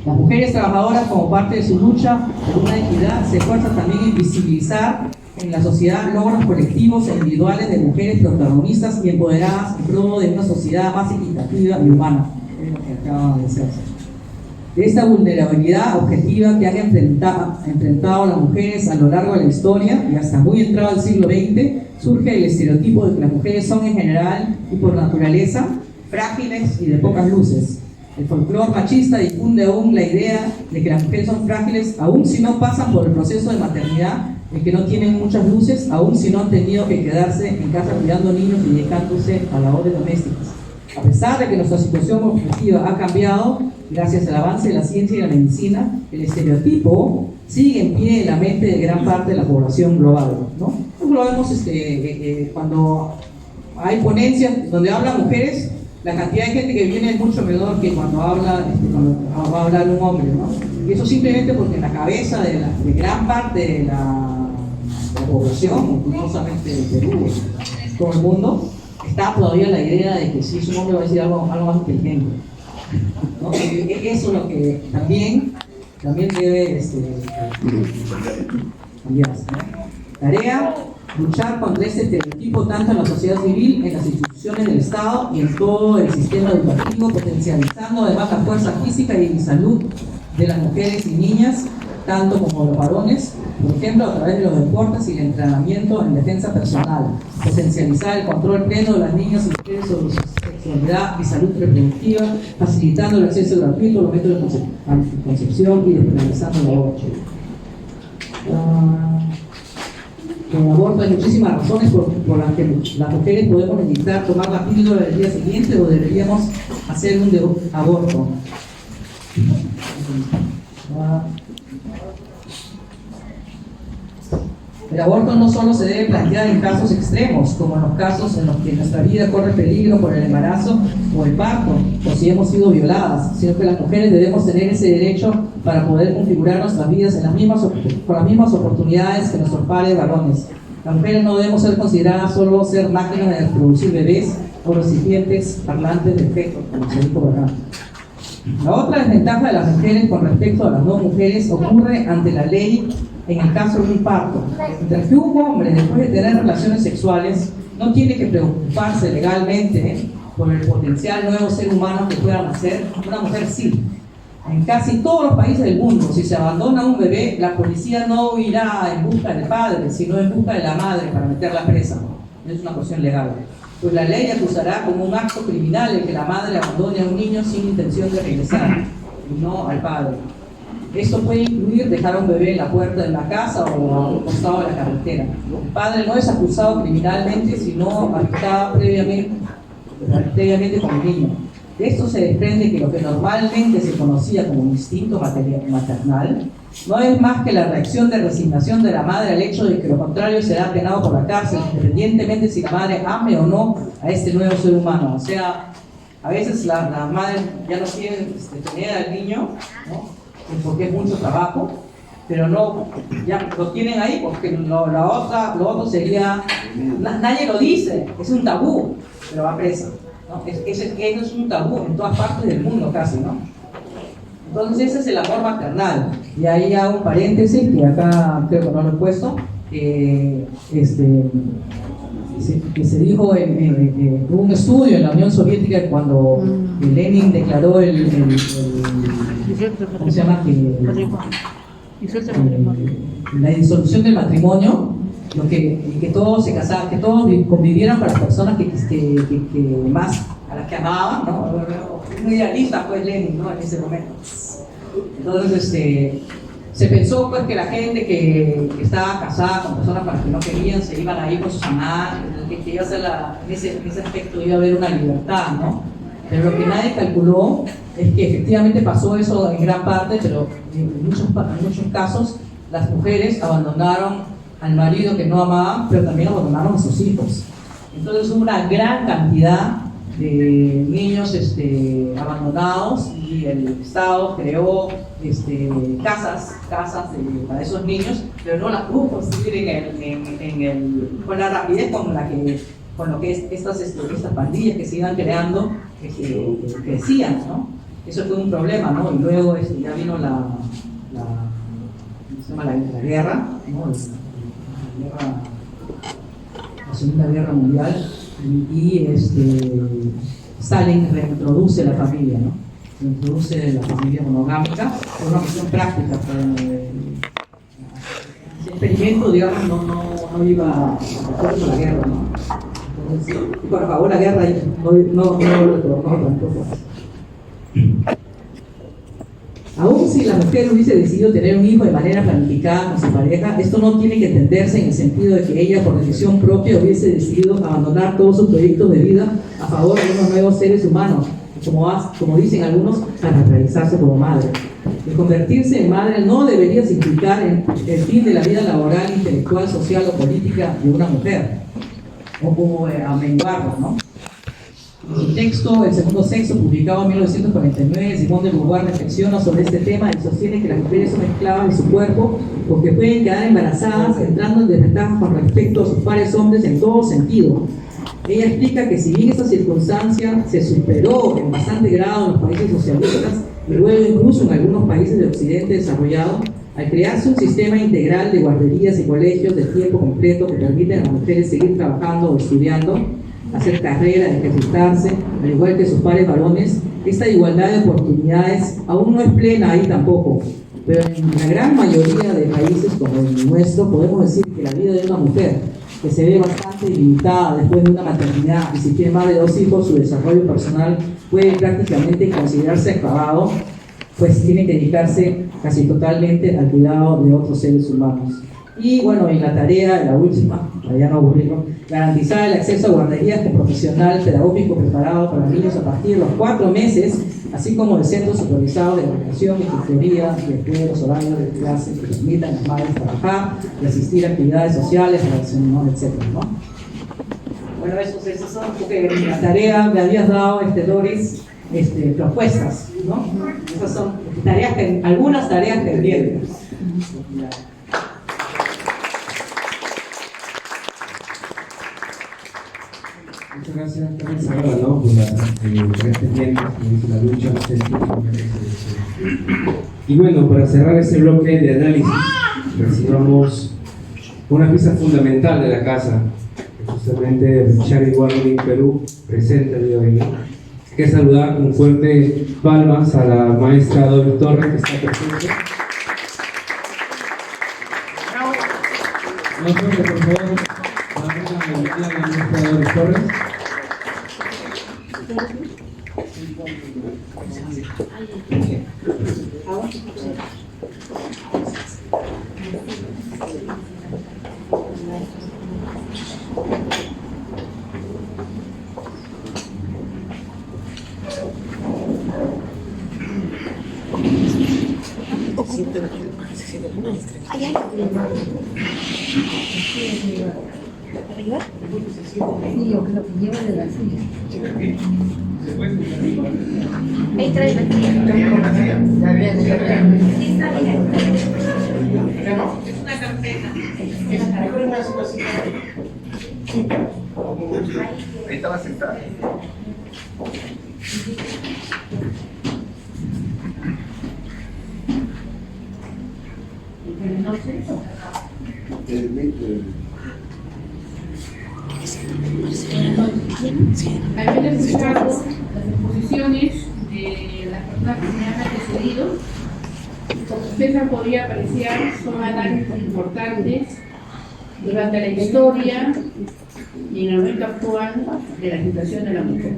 S5: Las mujeres trabajadoras, como parte de su lucha por una equidad, se esfuerzan también en visibilizar en la sociedad logros colectivos e individuales de mujeres protagonistas y empoderadas en pro de una sociedad más equitativa y humana. Es lo que acaba de decirse. De esta vulnerabilidad objetiva que han enfrentado las mujeres a lo largo de la historia y hasta muy entrado al siglo XX, surge el estereotipo de que las mujeres son en general y por naturaleza frágiles y de pocas luces. El folclore machista difunde aún la idea de que las mujeres son frágiles, aún si no pasan por el proceso de maternidad, y que no tienen muchas luces, aún si no han tenido que quedarse en casa cuidando niños y dedicándose a labores domésticas. A pesar de que nuestra situación objetiva ha cambiado, gracias al avance de la ciencia y la medicina, el estereotipo sigue en pie en la mente de gran parte de la población global, ¿no? Lo vemos cuando hay ponencias donde hablan mujeres, la cantidad de gente que viene es mucho menor que cuando cuando va a hablar un hombre, ¿no? Y eso simplemente porque en la cabeza de gran parte de la población, inclusivamente de Perú, todo el mundo, está todavía la idea de que si es un hombre va a decir algo más inteligente, ¿no? Y eso es lo que también debe cambiarse, ¿no? Tarea: luchar contra este estereotipo tanto en la sociedad civil, en las instituciones del Estado y en todo el sistema educativo, potencializando además la fuerza física y salud de las mujeres y niñas, tanto como de los varones, por ejemplo, a través de los deportes y el entrenamiento en defensa personal, potencializar el control pleno de las niñas y mujeres sobre su sexualidad y salud reproductiva, facilitando el acceso gratuito a los métodos de anticoncepción y despenalizando el aborto. Con el aborto hay muchísimas razones por las que las mujeres podemos evitar tomar la píldora del día siguiente o deberíamos hacer un aborto. El aborto no solo se debe plantear en casos extremos, como en los casos en los que nuestra vida corre peligro por el embarazo o el parto, o si hemos sido violadas, sino que las mujeres debemos tener ese derecho para poder configurar nuestras vidas con las mismas oportunidades que nuestros pares varones. Las mujeres no debemos ser consideradas solo ser máquinas de reproducir bebés o recipientes parlantes de fetos, como se dijo, ¿verdad? La otra desventaja de las mujeres con respecto a las no mujeres ocurre ante la ley en el caso de un parto. Mientras que un hombre, después de tener relaciones sexuales, no tiene que preocuparse legalmente por el potencial nuevo ser humano que pueda nacer, una mujer sí. En casi todos los países del mundo, si se abandona un bebé, la policía no irá en busca del padre, sino en busca de la madre para meterla presa. Es una cuestión legal. Pues la ley acusará como un acto criminal el que la madre abandone a un niño sin intención de regresar, y no al padre. Esto puede incluir dejar a un bebé en la puerta de la casa o a un costado de la carretera. El padre no es acusado criminalmente, sino habitaba previamente con el niño. De esto se desprende que lo que normalmente se conocía como instinto maternal no es más que la reacción de resignación de la madre al hecho de que lo contrario será penado por la cárcel, independientemente si la madre ame o no a este nuevo ser humano. O sea, a veces las madres ya no quieren tener al niño, ¿no? Porque es mucho trabajo, pero no, ya lo tienen ahí porque lo otro sería, nadie lo dice, es un tabú, pero va presa, ¿no? Eso es un tabú en todas partes del mundo casi, ¿no? Entonces ese es el amor maternal. Y ahí hago un paréntesis, que acá creo que no lo he puesto, que se dijo en un estudio en la Unión Soviética cuando Lenin declaró ¿cómo se llama? La disolución del matrimonio, que todos se casaran, que todos convivieran para las personas que más a las que amaban, ¿no? Un idealista fue Lenin, ¿no? En ese momento. Entonces se pensó pues que la gente que estaba casada con personas para las que no querían se iban a ir con sus amantes, que iba a ser en ese aspecto iba a haber una libertad, ¿no? Pero lo que nadie calculó es que efectivamente pasó eso en gran parte, pero en muchos casos las mujeres abandonaron al marido que no amaban, pero también abandonaron a sus hijos. Entonces hubo una gran cantidad de niños abandonados, y el Estado creó casas para esos niños, pero no las pudo construir con la rapidez con lo que estas pandillas que se iban creando crecían, ¿no? Eso fue un problema, ¿no? Y luego ya vino la guerra, ¿no? La Segunda Guerra Mundial, y Stalin reintroduce la familia, ¿no? Reintroduce la familia monogámica por una cuestión práctica. Ese experimento, digamos, no iba a con la guerra, ¿no? Entonces, y cuando acabó la guerra, no lo retornó tampoco. Aún si la mujer hubiese decidido tener un hijo de manera planificada con su pareja, esto no tiene que entenderse en el sentido de que ella, por decisión propia, hubiese decidido abandonar todos sus proyectos de vida a favor de unos nuevos seres humanos, como dicen algunos, para realizarse como madre. El convertirse en madre no debería significar el fin de la vida laboral, intelectual, social o política de una mujer, o como amenguarlo, ¿no? En su texto, El segundo sexo, publicado en 1949, Simone de Beauvoir reflexiona sobre este tema y sostiene que las mujeres son esclavas de su cuerpo porque pueden quedar embarazadas, entrando en desventaja con respecto a sus pares hombres en todo sentido. Ella explica que si bien esta circunstancia se superó en bastante grado en los países socialistas y luego incluso en algunos países del occidente desarrollado, al crearse un sistema integral de guarderías y colegios de tiempo completo que permiten a las mujeres seguir trabajando o estudiando, hacer carrera, ejercitarse, al igual que sus pares varones, esta igualdad de oportunidades aún no es plena ahí tampoco. Pero en la gran mayoría de países como el nuestro podemos decir que la vida de una mujer, que se ve bastante limitada después de una maternidad y si tiene más de 2 hijos, su desarrollo personal puede prácticamente considerarse acabado, pues tiene que dedicarse casi totalmente al cuidado de otros seres humanos. Y bueno, en la tarea, la última, para ya no aburrirlo, garantizar el acceso a guarderías con profesional pedagógico preparado para niños a partir de los 4 meses, así como de centros supervisados de educación y tutoría, después de los horarios de clase que permitan a las madres trabajar y asistir a actividades sociales, relaciones, etc., ¿no? Bueno, esos son, porque en la tarea me habías dado, Doris, propuestas, ¿no? Esas son tareas, algunas tareas pendientes.
S3: Muchas gracias, Carmen Sagrada, ¿no? Por este tiempo, por la lucha. Y bueno, para cerrar este bloque de análisis, recibamos una pieza fundamental de la casa, que justamente Charity Warren Perú presenta el día de hoy. Que saludar con fuerte palmas a la maestra Doris Torres, que está presente. Nosotros, por favor, vamos a invitar a la maestra Doris Torres.
S6: ¿Arriba? Sí, yo creo que lleva de la silla. Ahí trae la silla. Ya viene. Sí, está bien. Es una carpeta.
S7: Ahí estaba sentada.
S8: Haber escuchado las exposiciones de las personas que me han antecedido, como ustedes podría apreciar, son análisis importantes durante la historia y en el momento actual de la situación de la mujer.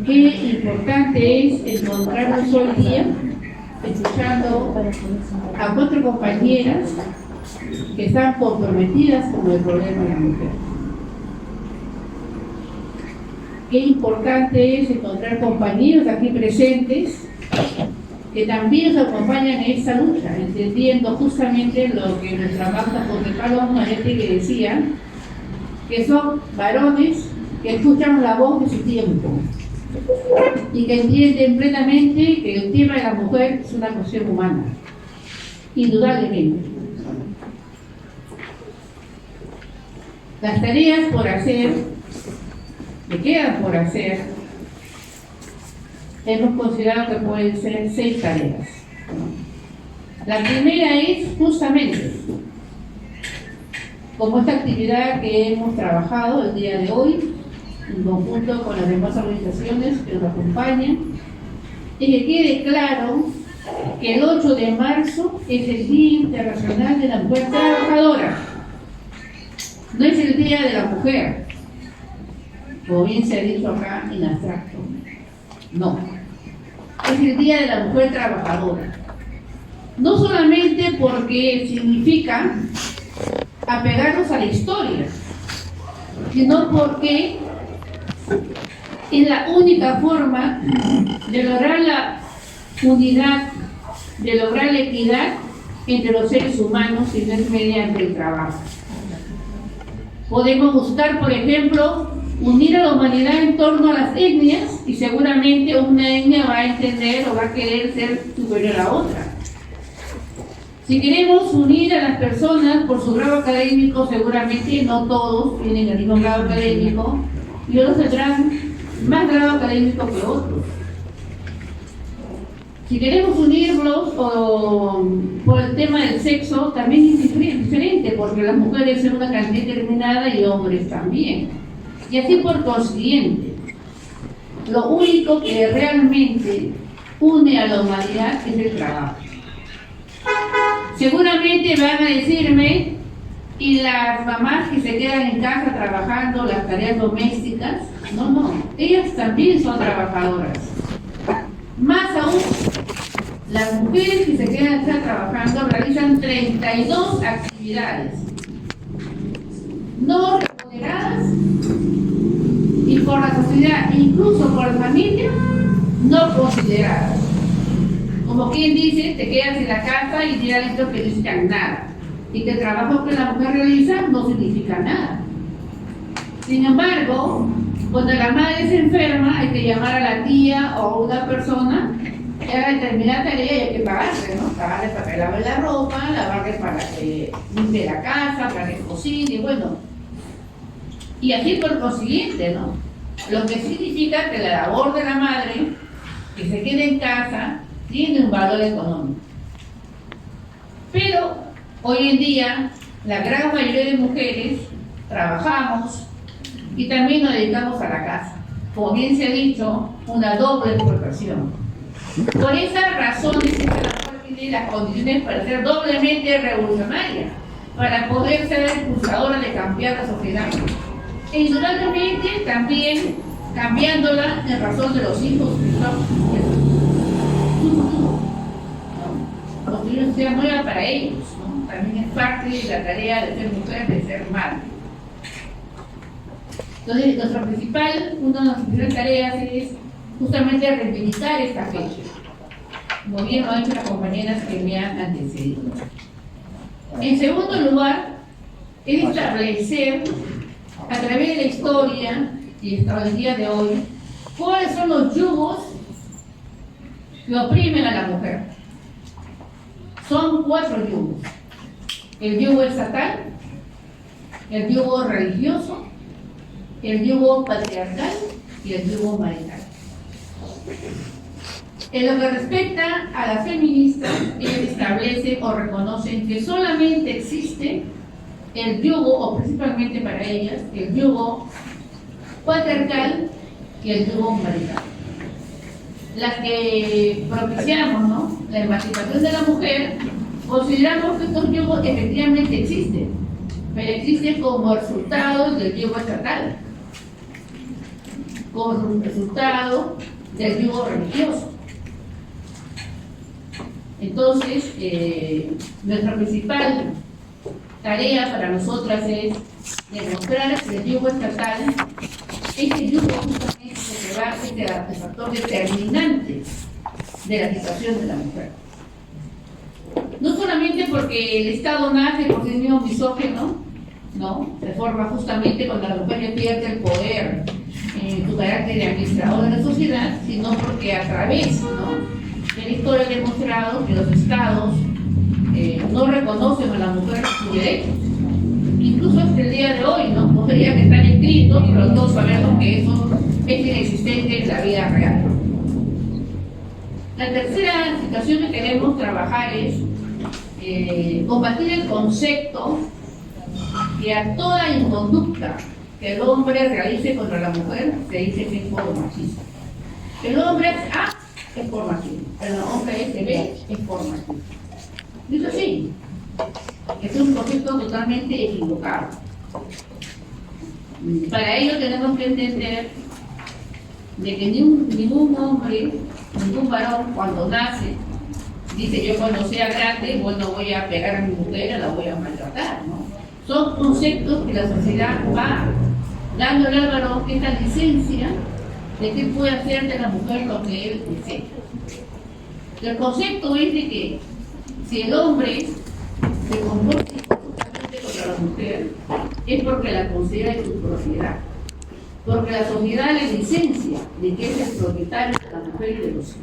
S8: Qué importante es encontrarnos hoy día escuchando a 4 compañeras que están comprometidas con el problema de la mujer. Qué importante es encontrar compañeros aquí presentes que también nos acompañan en esta lucha, entendiendo justamente lo que nuestra Magda José Carlos Manetti que decía, que son varones que escuchan la voz de su tiempo y que entienden plenamente que el tema de la mujer es una cuestión humana, indudablemente. Las tareas por hacer, que quedan por hacer, hemos considerado que pueden ser 6 tareas. La primera es justamente, como esta actividad que hemos trabajado el día de hoy, en conjunto con las demás organizaciones que nos acompañan, y que quede claro que el 8 de marzo es el Día Internacional de la Mujer Trabajadora. No es el Día de la Mujer, como bien se ha dicho acá en abstracto. No, es el Día de la Mujer Trabajadora. No solamente porque significa apegarnos a la historia, sino porque es la única forma de lograr la unidad, de lograr la equidad entre los seres humanos y no es mediante el trabajo. Podemos buscar, por ejemplo, unir a la humanidad en torno a las etnias y seguramente una etnia va a entender o va a querer ser superior a otra. Si queremos unir a las personas por su grado académico, seguramente no todos tienen el mismo grado académico y otros tendrán más grado académico que otros. Si queremos unirlos por el tema del sexo, también es diferente, porque las mujeres son una cantidad determinada y hombres también. Y así por consiguiente, lo único que realmente une a la humanidad es el trabajo. Seguramente van a decirme, y las mamás que se quedan en casa trabajando las tareas domésticas, no, ellas también son trabajadoras. Más aún, las mujeres que se quedan en casa trabajando realizan 32 actividades no remuneradas y por la sociedad, incluso por la familia, no consideradas. Como quien dice, te quedas en la casa y ya esto que no significa nada. Y que el trabajo que la mujer realiza no significa nada. Sin embargo, cuando la madre se enferma, hay que llamar a la tía o a una persona que haga determinada tarea y hay que pagarle, ¿no? Pagarle para que lave la ropa, lavarle para que limpie la casa, para que cocine, bueno. Y así por consiguiente, ¿no? Lo que significa que la labor de la madre, que se quede en casa, tiene un valor económico. Pero hoy en día la gran mayoría de mujeres trabajamos y también nos dedicamos a la casa. Como bien se ha dicho, una doble explotación. Por esa razón es que la mujer tiene las condiciones para ser doblemente revolucionaria, para poder ser impulsadora de cambiar la sociedad. E indudablemente también cambiándola en razón de los hijos que son construir una sociedad nueva para ellos, ¿no? También es parte de la tarea de ser mujer, de ser madre. Entonces, una de nuestras primeras tareas es justamente reivindicar esta fecha, como bien lo han hecho las compañeras que me han antecedido. En segundo lugar, es establecer a través de la historia y hasta el día de hoy cuáles son los yugos que oprimen a la mujer. Son 4 yugos: el yugo estatal, el yugo religioso, el yugo patriarcal y el yugo marital. En lo que respecta a las feministas, ellas establecen o reconocen que solamente existe el yugo, o principalmente para ellas, el yugo patriarcal y el yugo marital. Las que propiciamos, ¿no?, la emancipación de la mujer, consideramos que estos yugos efectivamente existen, pero existen como resultado del yugo estatal, como resultado del yugo religioso. Entonces, nuestra principal tarea para nosotras es demostrar que el yugo estatal es el yugo justamente que va a ser el factor determinante de la situación de la mujer. No solamente porque el Estado nace por sí mismo misógino ¿no? Se forma justamente cuando la mujer ya pierde el poder en su carácter de administrador de la sociedad, sino porque a través, ¿no?, de la historia ha demostrado que los estados no reconocen a la mujer sus derechos. Incluso hasta el día de hoy, ¿no? No sería que están escritos, pero todos sabemos que eso es inexistente en la vida real. La tercera situación que queremos trabajar es combatir el concepto que a toda inconducta que el hombre realice contra la mujer se dice que es por machismo. El hombre es A, es por machismo. El hombre es B, es por machismo. Dice así, es un concepto totalmente equivocado. Para ello tenemos que entender de que ningún hombre, ningún varón cuando nace dice yo cuando sea grande, bueno, voy a pegar a mi mujer, la voy a maltratar, ¿no? Son conceptos que la sociedad va dándole al varón esta licencia de que puede hacer de la mujer lo que él desea. El concepto es de que si el hombre se comporta injustamente contra la mujer es porque la considera de su propiedad, porque la sociedad le licencia de que es el propietario de la mujer y de los hijos.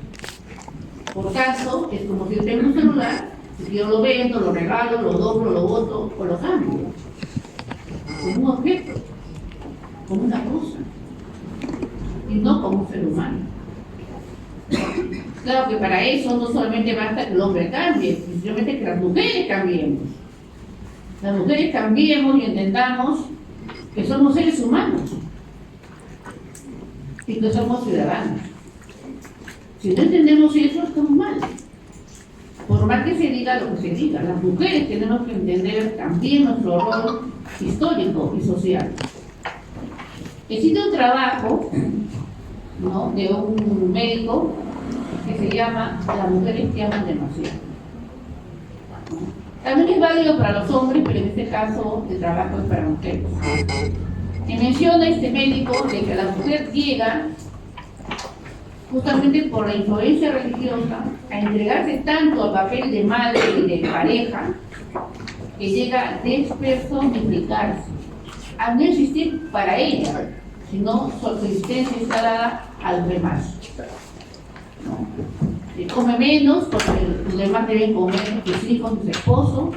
S8: Por tanto, es como si yo tengo un celular, si yo lo vendo, lo regalo, lo doblo, lo boto o lo cambio. Como un objeto, como una cosa, y no como un ser humano. Claro que para eso no solamente basta que el hombre cambie, simplemente que las mujeres cambiemos. Las mujeres cambiemos y entendamos que somos seres humanos y que somos ciudadanos. Si no entendemos eso, estamos mal. Por más que se diga lo que se diga, las mujeres tenemos que entender también nuestro rol histórico y social. Existe un trabajo, ¿no?, de un médico que se llama Las mujeres que aman demasiado. También es válido para los hombres, pero en este caso el trabajo es para mujeres. Y menciona este médico de que la mujer llega justamente por la influencia religiosa a entregarse tanto al papel de madre y de pareja que llega a despersonificarse, a no existir para ella, sino su existencia está dada a los demás. ¿No? Come menos porque los demás deben comer, sus hijos, sus esposos,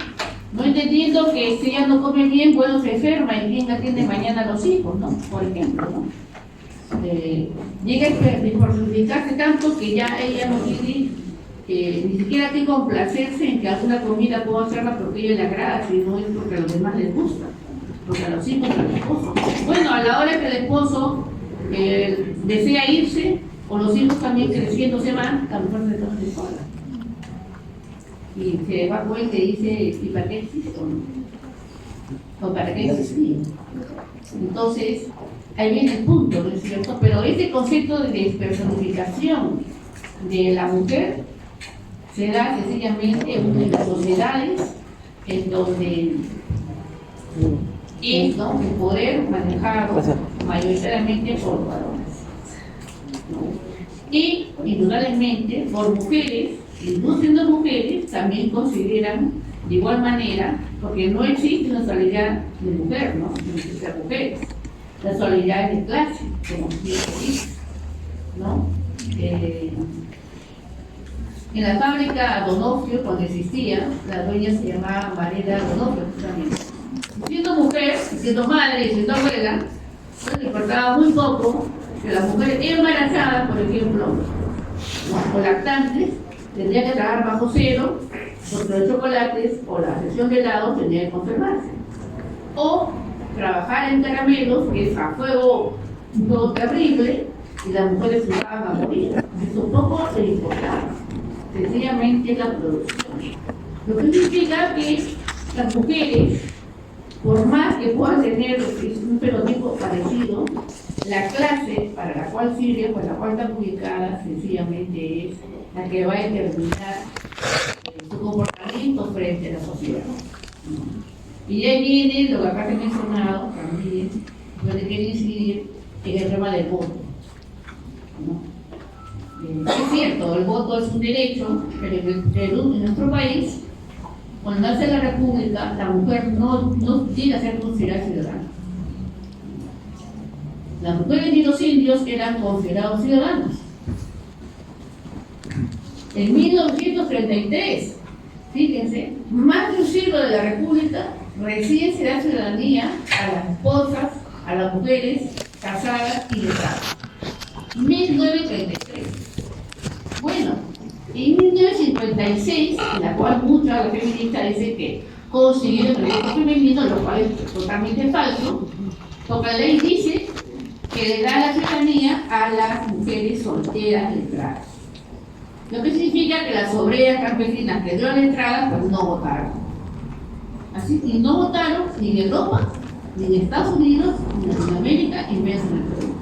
S8: no entendiendo que si ella no come bien, bueno, se enferma y quién atiende mañana a los hijos, ¿no? Por ejemplo, ¿no? Llega a despersonificarse tanto que ya ella no tiene ni siquiera que complacerse en que alguna comida pueda hacerla porque a ella le agrada, sino es porque a los demás les gusta, porque a los hijos, al esposo. Bueno, a la hora que el esposo desea irse, o los hijos también creciendo se van, la mujer se queda sola. Y se va cuenta y dice, ¿y para qué existo? ¿O para qué existí? Entonces, ahí viene el punto, ¿no es cierto? Pero ese concepto de despersonificación de la mujer se da sencillamente en las sociedades en donde es, ¿no?, el poder manejado mayoritariamente por varones, ¿no? Y indudablemente por mujeres, incluso siendo mujeres, también consideran de igual manera, porque no existe una solidaridad de mujer, ¿no?, no existe a mujeres. La solidaridad de clase, como siempre dice, ¿no? En la fábrica Donofrio, cuando existía, la dueña se llamaba Mariela Donofrio, justamente. Siendo mujer, siendo madre y siendo abuela, pues le importaba muy poco que las mujeres embarazadas, por ejemplo, o lactantes, tendrían que trabajar bajo cero, porque los chocolates o la sección de helados tendrían que conservarse. O trabajar en caramelos, que es a fuego terrible, y las mujeres se iban a morir. Eso poco le importaba. Sencillamente la producción. Lo que significa que las mujeres, por más que puedan tener un fenotipo parecido, la clase para la cual sirve, para la cual está ubicada, sencillamente es la que va a determinar su comportamiento frente a la sociedad. Y de ahí viene lo que acá te he mencionado también, donde quiere incidir en el tema del voto, ¿no? Es cierto, el voto es un derecho, pero en nuestro país cuando nace la República, la mujer no llega a ser considerada ciudadana. Las mujeres y los indios eran considerados ciudadanos. En 1933, fíjense, más de un siglo de la República, recién se da ciudadanía a las esposas, a las mujeres casadas y casadas. 1933. Bueno, en 1956, en la cual muchas de las feministas dicen que consiguieron el derecho femenino, lo cual es totalmente falso, porque la ley dice que le da la ciudadanía a las mujeres solteras letradas. Lo que significa que las obreras campesinas que dio la entrada, pues no votaron. Así que no votaron ni en Europa, ni en Estados Unidos, ni en Latinoamérica, y menos en el Perú.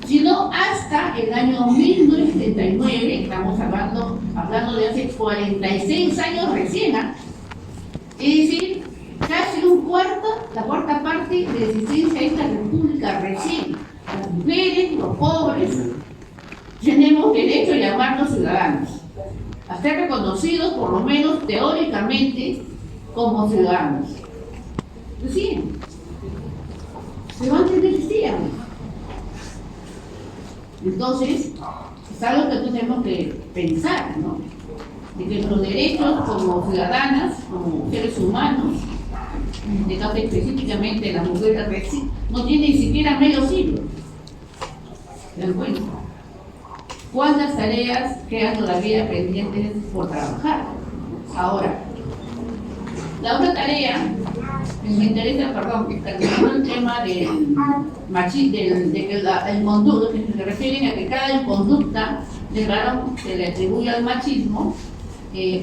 S8: Sino hasta el año 1979, estamos hablando de hace 46 años recién, ¿eh? Es decir, casi la cuarta parte de existencia de esta república recién. Las mujeres, los pobres, tenemos derecho a llamarnos ciudadanos, a ser reconocidos por lo menos teóricamente como ciudadanos. Recién. Pero antes no existíamos. Entonces, es algo que tenemos que pensar, ¿no? De que nuestros derechos como ciudadanas, como seres humanos, en este caso específicamente las mujeres no tienen ni siquiera medio siglo. ¿Se dan cuenta? ¿Cuántas tareas quedan todavía pendientes por trabajar? Ahora, la otra tarea, me interesa, que terminó el tema del machismo, el conducto, que se refieren a que cada conducta del varón se le atribuye al machismo.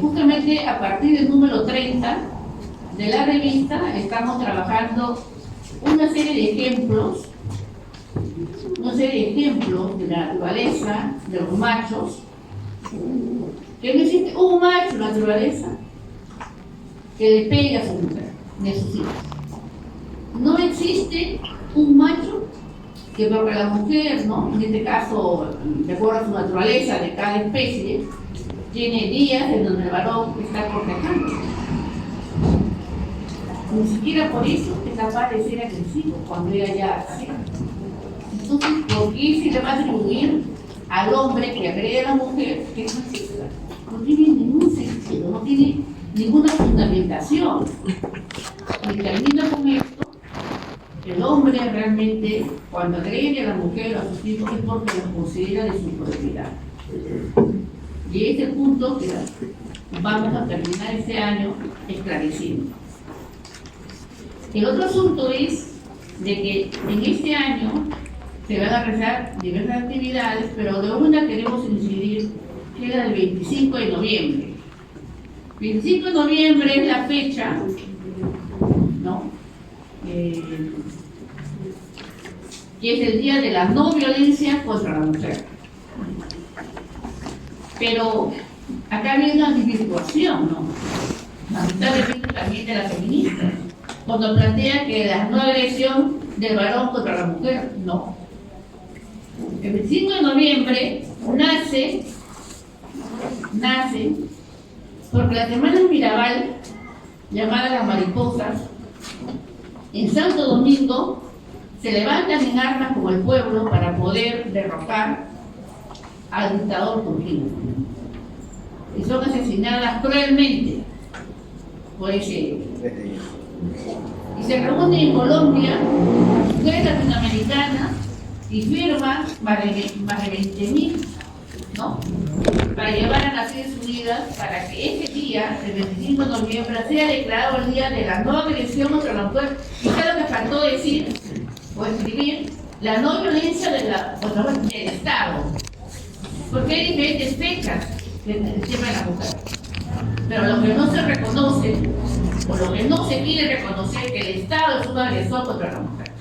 S8: Justamente a partir del número 30 de la revista estamos trabajando una serie de ejemplos de la naturaleza, de los machos, que no existe un macho en la naturaleza que le pegue a su mujer, ni a sus hijos. No existe un macho que, porque la mujer, ¿no?, en este caso, de acuerdo a su naturaleza de cada especie, tiene días en donde el varón está cortejando. Ni siquiera por eso es capaz de ser agresivo cuando ella ya sea. Entonces, ¿por qué se le va a atribuir al hombre que agrede a la mujer que es machista? No tiene ningún sentido, no tiene ninguna fundamentación. Y termino con esto: el hombre realmente, cuando agrede a la mujer o a sus hijos, es porque los considera de su propiedad. Y este punto que vamos a terminar este año esclareciendo. El otro asunto es de que en este año se van a realizar diversas actividades, pero de una queremos incidir, que es la del 25 de noviembre. 25 de noviembre es la fecha, ¿no?, que es el día de la no violencia contra la mujer. Pero acá viene una situación, ¿no?, lamentablemente también de las feministas, cuando plantea que la no agresión del varón contra la mujer, no. El 25 de noviembre nace porque la semana en Mirabal, llamada Las Mariposas, en Santo Domingo, se levantan en armas como el pueblo para poder derrocar al dictador Trujillo. Y son asesinadas cruelmente por ese hecho. Y se reúnen en Colombia mujeres latinoamericanas y firman más de 20.000, ¿no?, para llevar a Naciones Unidas para que este día, el 25 de noviembre, sea declarado el día de la no agresión contra la mujer. Y claro que faltó decir o escribir la no violencia contra el Estado, porque hay diferentes fechas del tema de la mujer. Pero lo que no se reconoce, o lo que no se quiere reconocer, que el Estado es un agresor contra la mujer.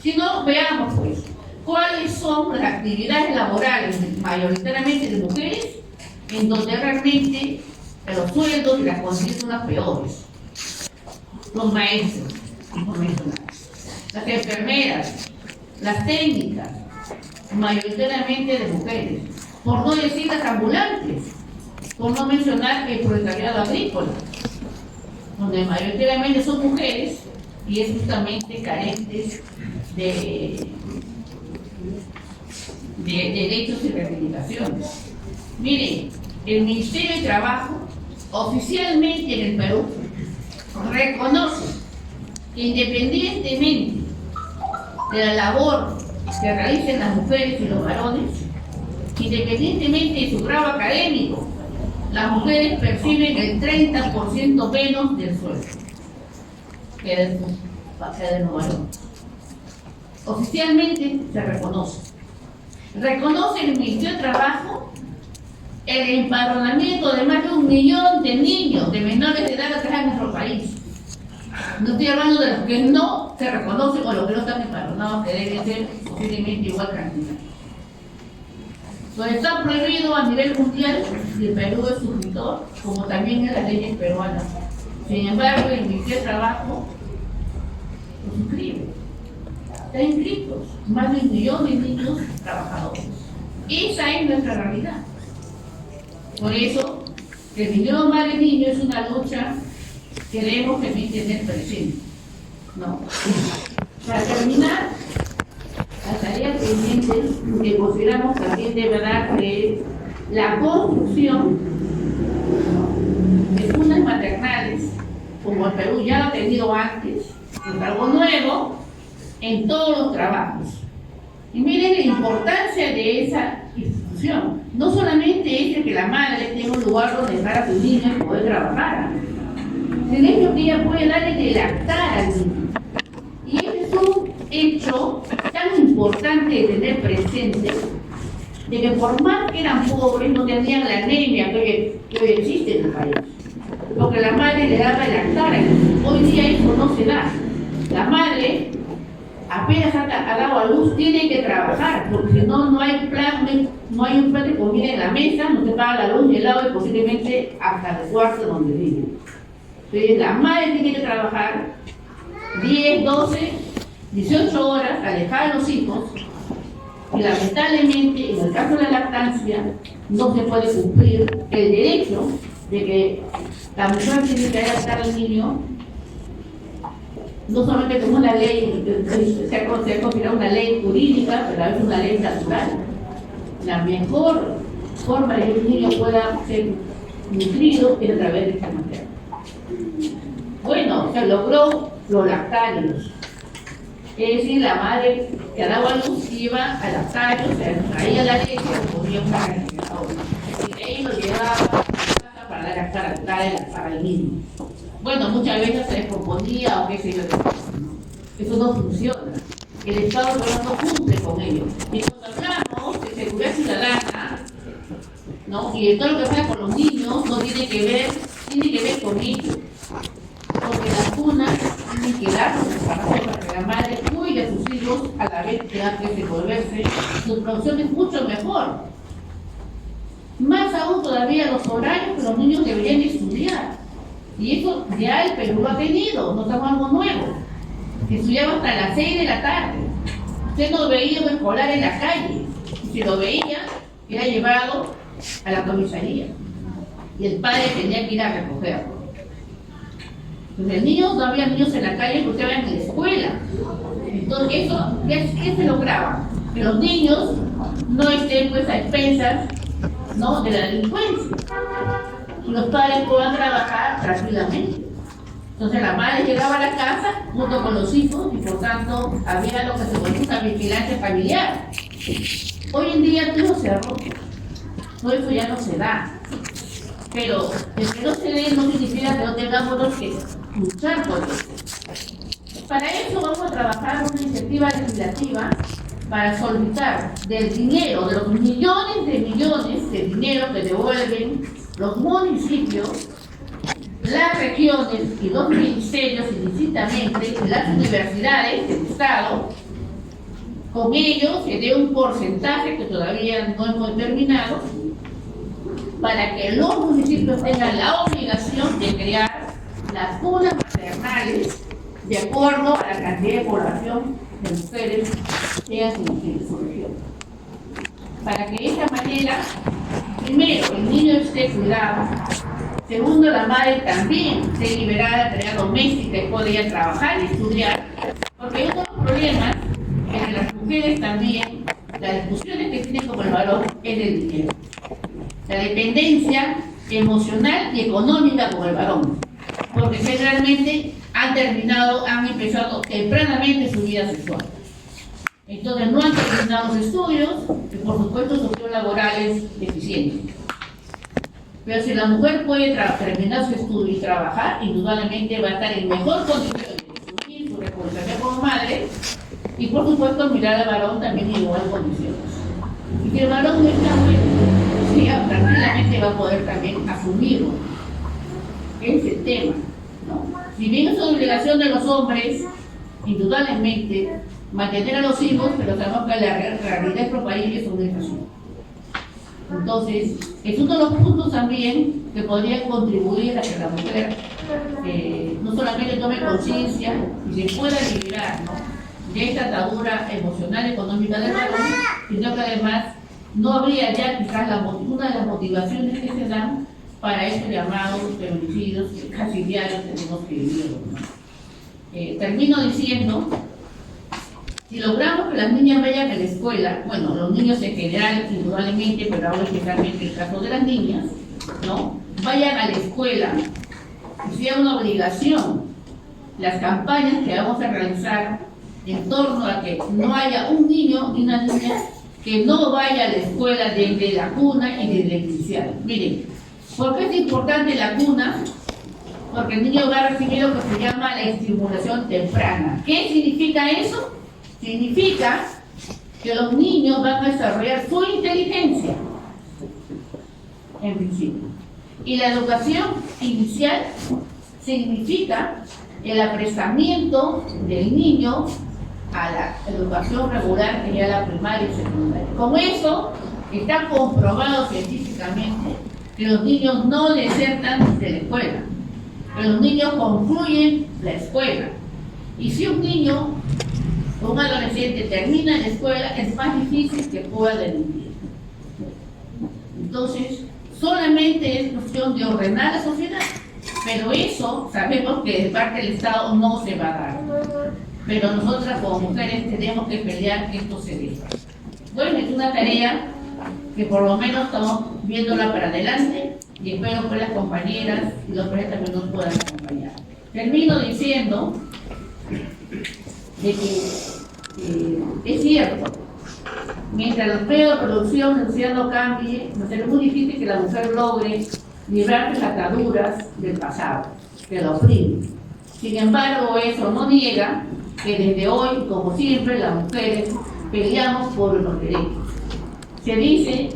S8: Si no, veamos pues cuáles son las actividades laborales mayoritariamente de mujeres en donde realmente los sueldos y las condiciones son las peores. Los maestros, las enfermeras, las técnicas, mayoritariamente de mujeres, por no decir las ambulantes, Por no mencionar el proletariado agrícola, donde mayoritariamente son mujeres y es justamente carentes de derechos y reivindicaciones. Miren, el Ministerio de Trabajo oficialmente en el Perú reconoce que independientemente de la labor que realicen las mujeres y los varones, independientemente de su grado académico, las mujeres perciben el 30% menos del sueldo que de los varones. Oficialmente se reconoce. Reconoce el Ministerio de Trabajo el empadronamiento de más de 1 millón de niños, de menores de edad que hay en nuestro país. No estoy hablando de los que no se reconocen o los que no están empadronados, que deben ser posiblemente igual cantidad. Pues está prohibido a nivel mundial y el Perú es suscriptor, como también en las leyes peruanas. Sin embargo, el Ministerio de Trabajo lo suscribe. Está inscritos más de 1 millón de niños trabajadores. Esa es nuestra realidad. Por eso, el millón más de niños es una lucha que debemos también tener presente. ¿No? Para terminar, la tarea pendiente que consideramos también de verdad que la construcción de cunas maternales, como el Perú ya lo ha tenido antes, es algo nuevo en todos los trabajos. Y miren la importancia de esa institución. No solamente es que la madre tenga un lugar donde dejar a su niño y poder trabajar, sino que ella puede darle de lactar al niño. Y ese es un hecho tan importante de tener presente, de que por más que eran pobres, no tenían la anemia que hoy existe en el país. Porque la madre le daba de lactar al niño. Hoy día eso no se da. La madre apenas ha dado a luz, tiene que trabajar, porque si no, no hay un plan de comida en la mesa, no se paga la luz y el agua y posiblemente hasta el cuarto donde vive. Entonces la madre tiene que trabajar 10, 12, 18 horas, alejar a los hijos, y lamentablemente, en el caso de la lactancia, no se puede cumplir el derecho de que la mujer tiene que lactar al niño. No solamente como una ley, se ha considerado una ley jurídica, pero es una ley natural. La mejor forma de que un niño pueda ser nutrido es a través de esta materia. Bueno, se logró los lactarios. Es decir, la madre que daba a luz iba a lactarios, o sea, traía la leche, lo ponía en una refrigeradora. Y de ahí lo llevaba a la casa para lactar al niño. Bueno, muchas veces se descomponía o qué sé yo. Eso no funciona. El Estado no cumple con ello. Y cuando hablamos de seguridad ciudadana, ¿no? Y de todo lo que pasa con los niños, no tiene que ver con ello. Porque las cunas tienen que dar un espacio para que la madre cuide a sus hijos a la vez que tenga que desenvolverse. Su producción es mucho mejor. Más aún todavía los horarios que los niños deberían estudiar. Y eso ya el Perú lo ha tenido, no estamos algo nuevo. Estudiaba hasta las 6 de la tarde. Usted no veía un escolar en la calle. Y si lo veía, era llevado a la comisaría. Y el padre tenía que ir a recogerlo. Entonces, no había niños en la calle porque estaban en la escuela. Entonces, eso, ¿qué se lograba? Que los niños no estén pues a expensas, ¿no?, de la delincuencia. Y los padres puedan trabajar tranquilamente. Entonces la madre llegaba a la casa junto con los hijos y por tanto había lo que se conoce una vigilancia familiar. Hoy en día todo se ha roto. Todo eso ya no se da. Pero el que no se dé no significa que no tengamos que luchar por eso. Para eso vamos a trabajar una iniciativa legislativa para solicitar del dinero, de los millones de dinero que devuelven los municipios, las regiones y los ministerios indistintamente, y las universidades del Estado, con ellos se dé un porcentaje que todavía no hemos determinado, para que los municipios tengan la obligación de crear las cunas maternales de acuerdo a la cantidad de población de mujeres que tengan su región. Para que de esta manera primero, el niño esté cuidado. Segundo, la madre también esté liberada de tarea doméstica y pueda ir a trabajar y estudiar. Porque uno de los problemas entre las mujeres también, las discusiones que tienen con el varón es el dinero. La dependencia emocional y económica con el varón. Porque generalmente han empezado tempranamente su vida sexual. Entonces no han terminado los estudios y por supuesto sus opciones laborales deficientes. Pero si la mujer puede terminar su estudio y trabajar, indudablemente va a estar en mejor condición de asumir su responsabilidad como madre y por supuesto mirar al varón también en igual condiciones. Y si el varón no está bueno, sí, tranquilamente va a poder también asumirlo. Ese es el tema, ¿no? Si bien es una obligación de los hombres, indudablemente, mantener a los hijos, pero sabemos que la realidad de nuestro país es una inflación. Entonces, es uno de los puntos también que podría contribuir a que la mujer no solamente tome conciencia y se pueda liberar, ¿no?, de esta atadura emocional y económica del varón, sino que además no habría ya quizás una de las motivaciones que se dan para estos llamados feminicidios que casi diarios tenemos que vivir, ¿no? Termino diciendo, si logramos que las niñas vayan a la escuela, bueno, los niños en general, indudablemente, pero ahora especialmente el caso de las niñas, ¿no?, vayan a la escuela, y sea una obligación las campañas que vamos a realizar en torno a que no haya un niño ni una niña que no vaya a la escuela desde la cuna y desde el inicial. Miren, ¿por qué es importante la cuna? Porque el niño va a recibir lo que se llama la estimulación temprana. ¿Qué significa eso? Significa que los niños van a desarrollar su inteligencia, en principio. Y la educación inicial significa el apresamiento del niño a la educación regular, que ya la primaria y secundaria. Con eso está comprobado científicamente que los niños no desertan de la escuela, que los niños concluyen la escuela. Y si un niño, un adolescente termina la escuela, es más difícil que pueda delinquir. Entonces, solamente es cuestión de ordenar la sociedad, pero eso sabemos que de parte del Estado no se va a dar. Pero nosotras como mujeres tenemos que pelear que esto se dé. Bueno, es una tarea que por lo menos estamos viéndola para adelante y espero que las compañeras y los hombres también nos puedan acompañar. Termino diciendo de que es cierto, mientras los medios de producción, la sociedad no cambie, nos será muy difícil que la mujer logre librarse de las ataduras del pasado, que la oprime. Sin embargo, eso no niega que desde hoy, como siempre, las mujeres peleamos por los derechos. Se dice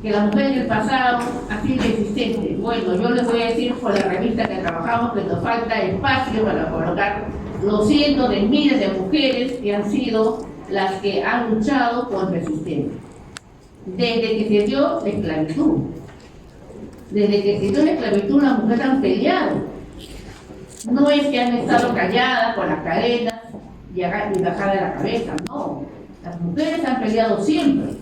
S8: que la mujer del pasado ha sido existente. Bueno, yo les voy a decir por la revista que trabajamos que nos falta espacio para colocar los cientos de miles de mujeres que han sido las que han luchado contra el sistema. Desde que se dio la esclavitud. Desde que se dio la esclavitud, las mujeres han peleado. No es que han estado calladas con las cadenas y bajadas de la cabeza, no. Las mujeres han peleado siempre.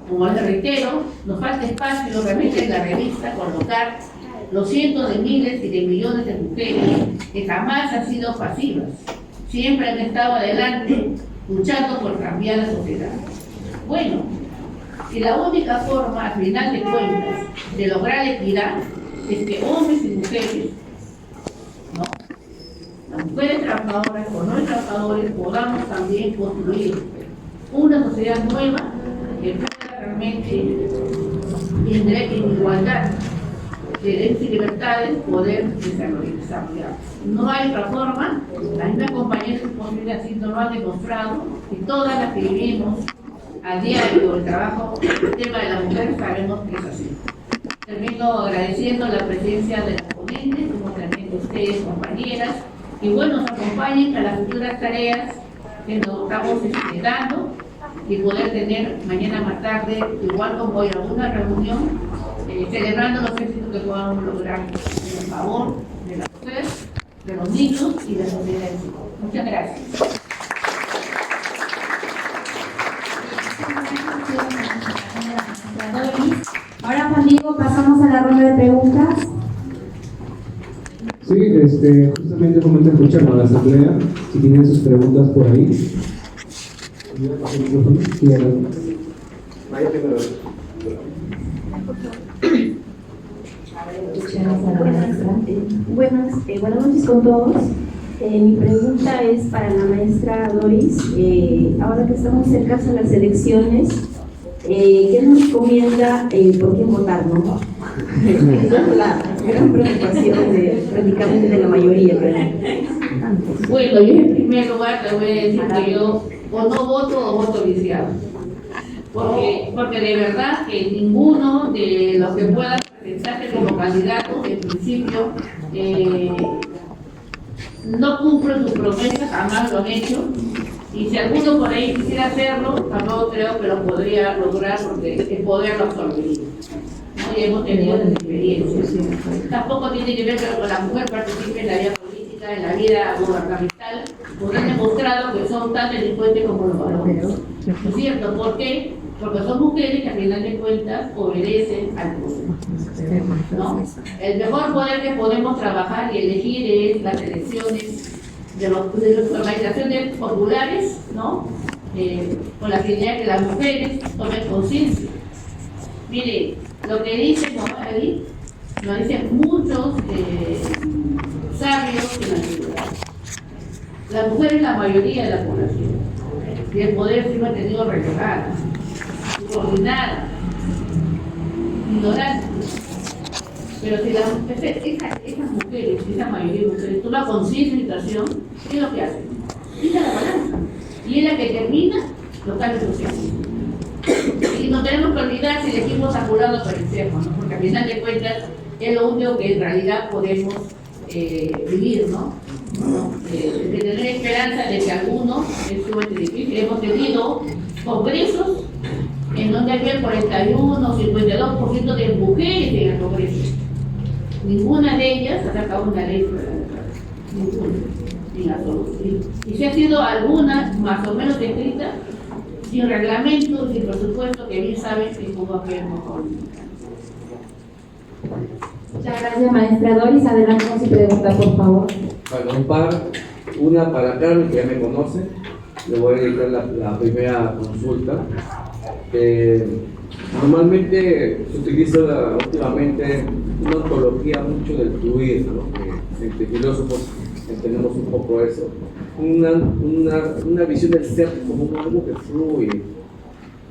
S8: Como les reitero, nos falta espacio, realmente en la revista, colocar los cientos de miles y de millones de mujeres que jamás han sido pasivas. Siempre han estado adelante, luchando por cambiar la sociedad. Bueno, y la única forma, al final de cuentas, de lograr equidad es que hombres y mujeres, ¿no?, las mujeres trabajadoras o no trabajadores, podamos también construir una sociedad nueva que pueda realmente, en igualdad de derechos y libertades, poder desarrollar. No hay otra forma. Las mismas compañeras posibles así nos lo han demostrado, y todas las que vivimos a diario el trabajo, el tema de la mujer, sabemos que es así. Termino agradeciendo la presencia de las ponentes, como también de ustedes, compañeras, y bueno, nos acompañen a las futuras tareas que nos estamos dando, y poder tener mañana más tarde, igual como hoy, alguna reunión celebrando los éxitos que podamos lograr en favor de la mujer, de los niños y de la sociedad en sí. Muchas gracias.
S6: Ahora, Juan Diego, pasamos a la ronda de preguntas.
S3: Sí, justamente comenta escuchando a la asamblea, si tienen sus preguntas por ahí. Sí, adelante. Vaya primero.
S9: Buenas noches con todos. Mi pregunta es para la maestra Doris. Ahora que estamos cerca de las elecciones, ¿qué nos recomienda por quién votar, no? Esa es la gran preocupación prácticamente de la mayoría, creo.
S8: Bueno, yo en primer lugar te voy a decir que yo o no voto o voto viciado. Porque de verdad que ninguno de los que puedan presentarse como candidatos, en principio, no cumple sus promesas, jamás lo han hecho. Y si alguno por ahí quisiera hacerlo, tampoco creo que lo podría lograr porque el poder lo absorbería. ¿No? Y hemos tenido las experiencias. Tampoco tiene que ver con la mujer participe en la vida política, en la vida gubernamental, porque han demostrado que son tan delincuentes como los varones. ¿No es cierto? ¿Por qué? Porque son mujeres que al final de cuentas obedecen al poder, ¿no? El mejor poder que podemos trabajar y elegir es las elecciones de las organizaciones populares, ¿no? Con la finalidad de que las mujeres tomen conciencia. Mire, lo que dice Noel, lo dicen muchos sabios en la antigüedad. La mujer es la mayoría de la población y el poder se lo ha tenido relegada, subordinada, ignorante. Pero si esas mujeres, esa mayoría de mujeres, toma conciencia de la situación, ¿qué es lo que hacen? Quita la balanza. Y es la que termina los cambios sociales. Y no tenemos que olvidar si elegimos apurados por el cerco, ¿no? Porque al final de cuentas es lo único que en realidad podemos vivir, ¿no? De tener esperanza de que algunos, es sumamente difícil, hemos tenido congresos en donde había el 41 52% de mujeres en el Congreso. Ninguna de ellas ha sacado una ley sobre la mujer. Ninguna. En absoluto. Y si ha sido alguna más o menos escrita, sin reglamento, sin presupuesto, que bien saben que pudo haber mejor.
S6: Muchas gracias, maestra Doris. Adelante con su pregunta, por favor.
S10: Bueno, un par. Una para Carmen, que ya me conoce. Le voy a dedicar la primera consulta. Normalmente se utiliza últimamente una ontología mucho del fluir, ¿no? Entre filósofos entendemos un poco eso. Una visión del ser como algo que fluye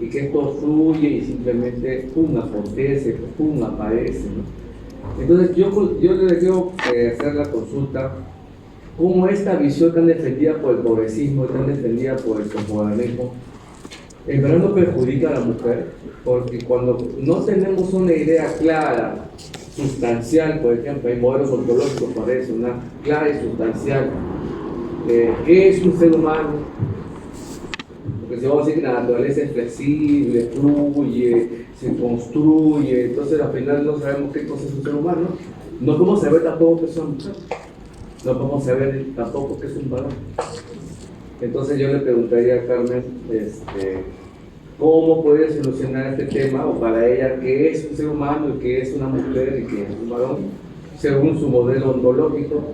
S10: y que esto fluye y simplemente pum, acontece, pum, aparece, ¿no? Entonces yo le quiero hacer la consulta: ¿cómo esta visión tan defendida por el progresismo, tan defendida por el posmodernismo, en verdad no perjudica a la mujer? Porque cuando no tenemos una idea clara, sustancial, por ejemplo, hay modelos ontológicos para eso, una clara y sustancial, ¿qué es un ser humano? Porque si vamos a decir que la naturaleza es flexible, fluye, se construye, entonces al final no sabemos qué cosa es un ser humano, no podemos saber tampoco qué es una mujer, no podemos saber tampoco qué es un varón. Entonces yo le preguntaría a Carmen, ¿cómo puede solucionar este tema, o para ella, qué es un ser humano y qué es una mujer y qué es un varón, según su modelo ontológico?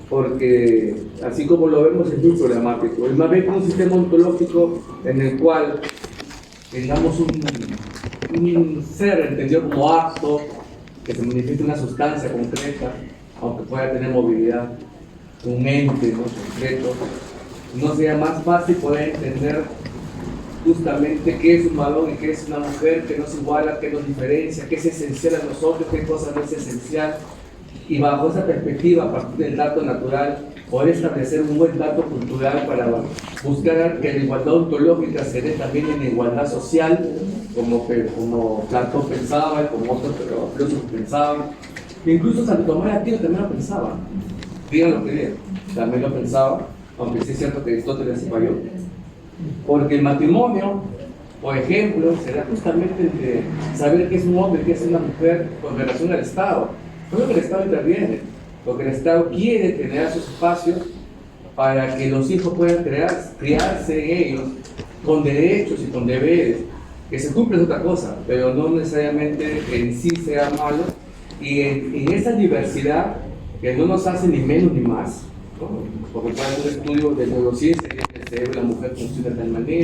S10: Porque así como lo vemos es muy problemático. Es más bien un sistema ontológico en el cual tengamos un ser entendido como acto, que se manifiesta una sustancia concreta, aunque pueda tener movilidad, un ente, ¿no?, concreto, no sea más fácil poder entender justamente qué es un varón y qué es una mujer, qué nos iguala, qué nos diferencia, qué es esencial a nosotros, qué cosa no es esencial. Y bajo esa perspectiva, a partir del dato natural, poder establecer un buen dato cultural para buscar que la igualdad ontológica se dé también en la igualdad social, como Platón pensaba y como otros filósofos pensaban. Incluso Santo Tomás de Aquino también lo pensaba. Digan lo que digan, también lo pensaba, aunque sí es cierto que Aristóteles se falló. Porque el matrimonio, por ejemplo, será justamente entre saber qué es un hombre y qué es una mujer con relación al Estado. No es lo que el Estado interviene, porque el Estado quiere generar sus espacios para que los hijos puedan criarse en ellos con derechos y con deberes, Que se cumple es otra cosa, pero no necesariamente en sí sea malo. Y en esa diversidad, que no nos hace ni menos ni más, ¿no? Porque para un estudio de neurociencia, que el cerebro de la mujer funciona de tal manera.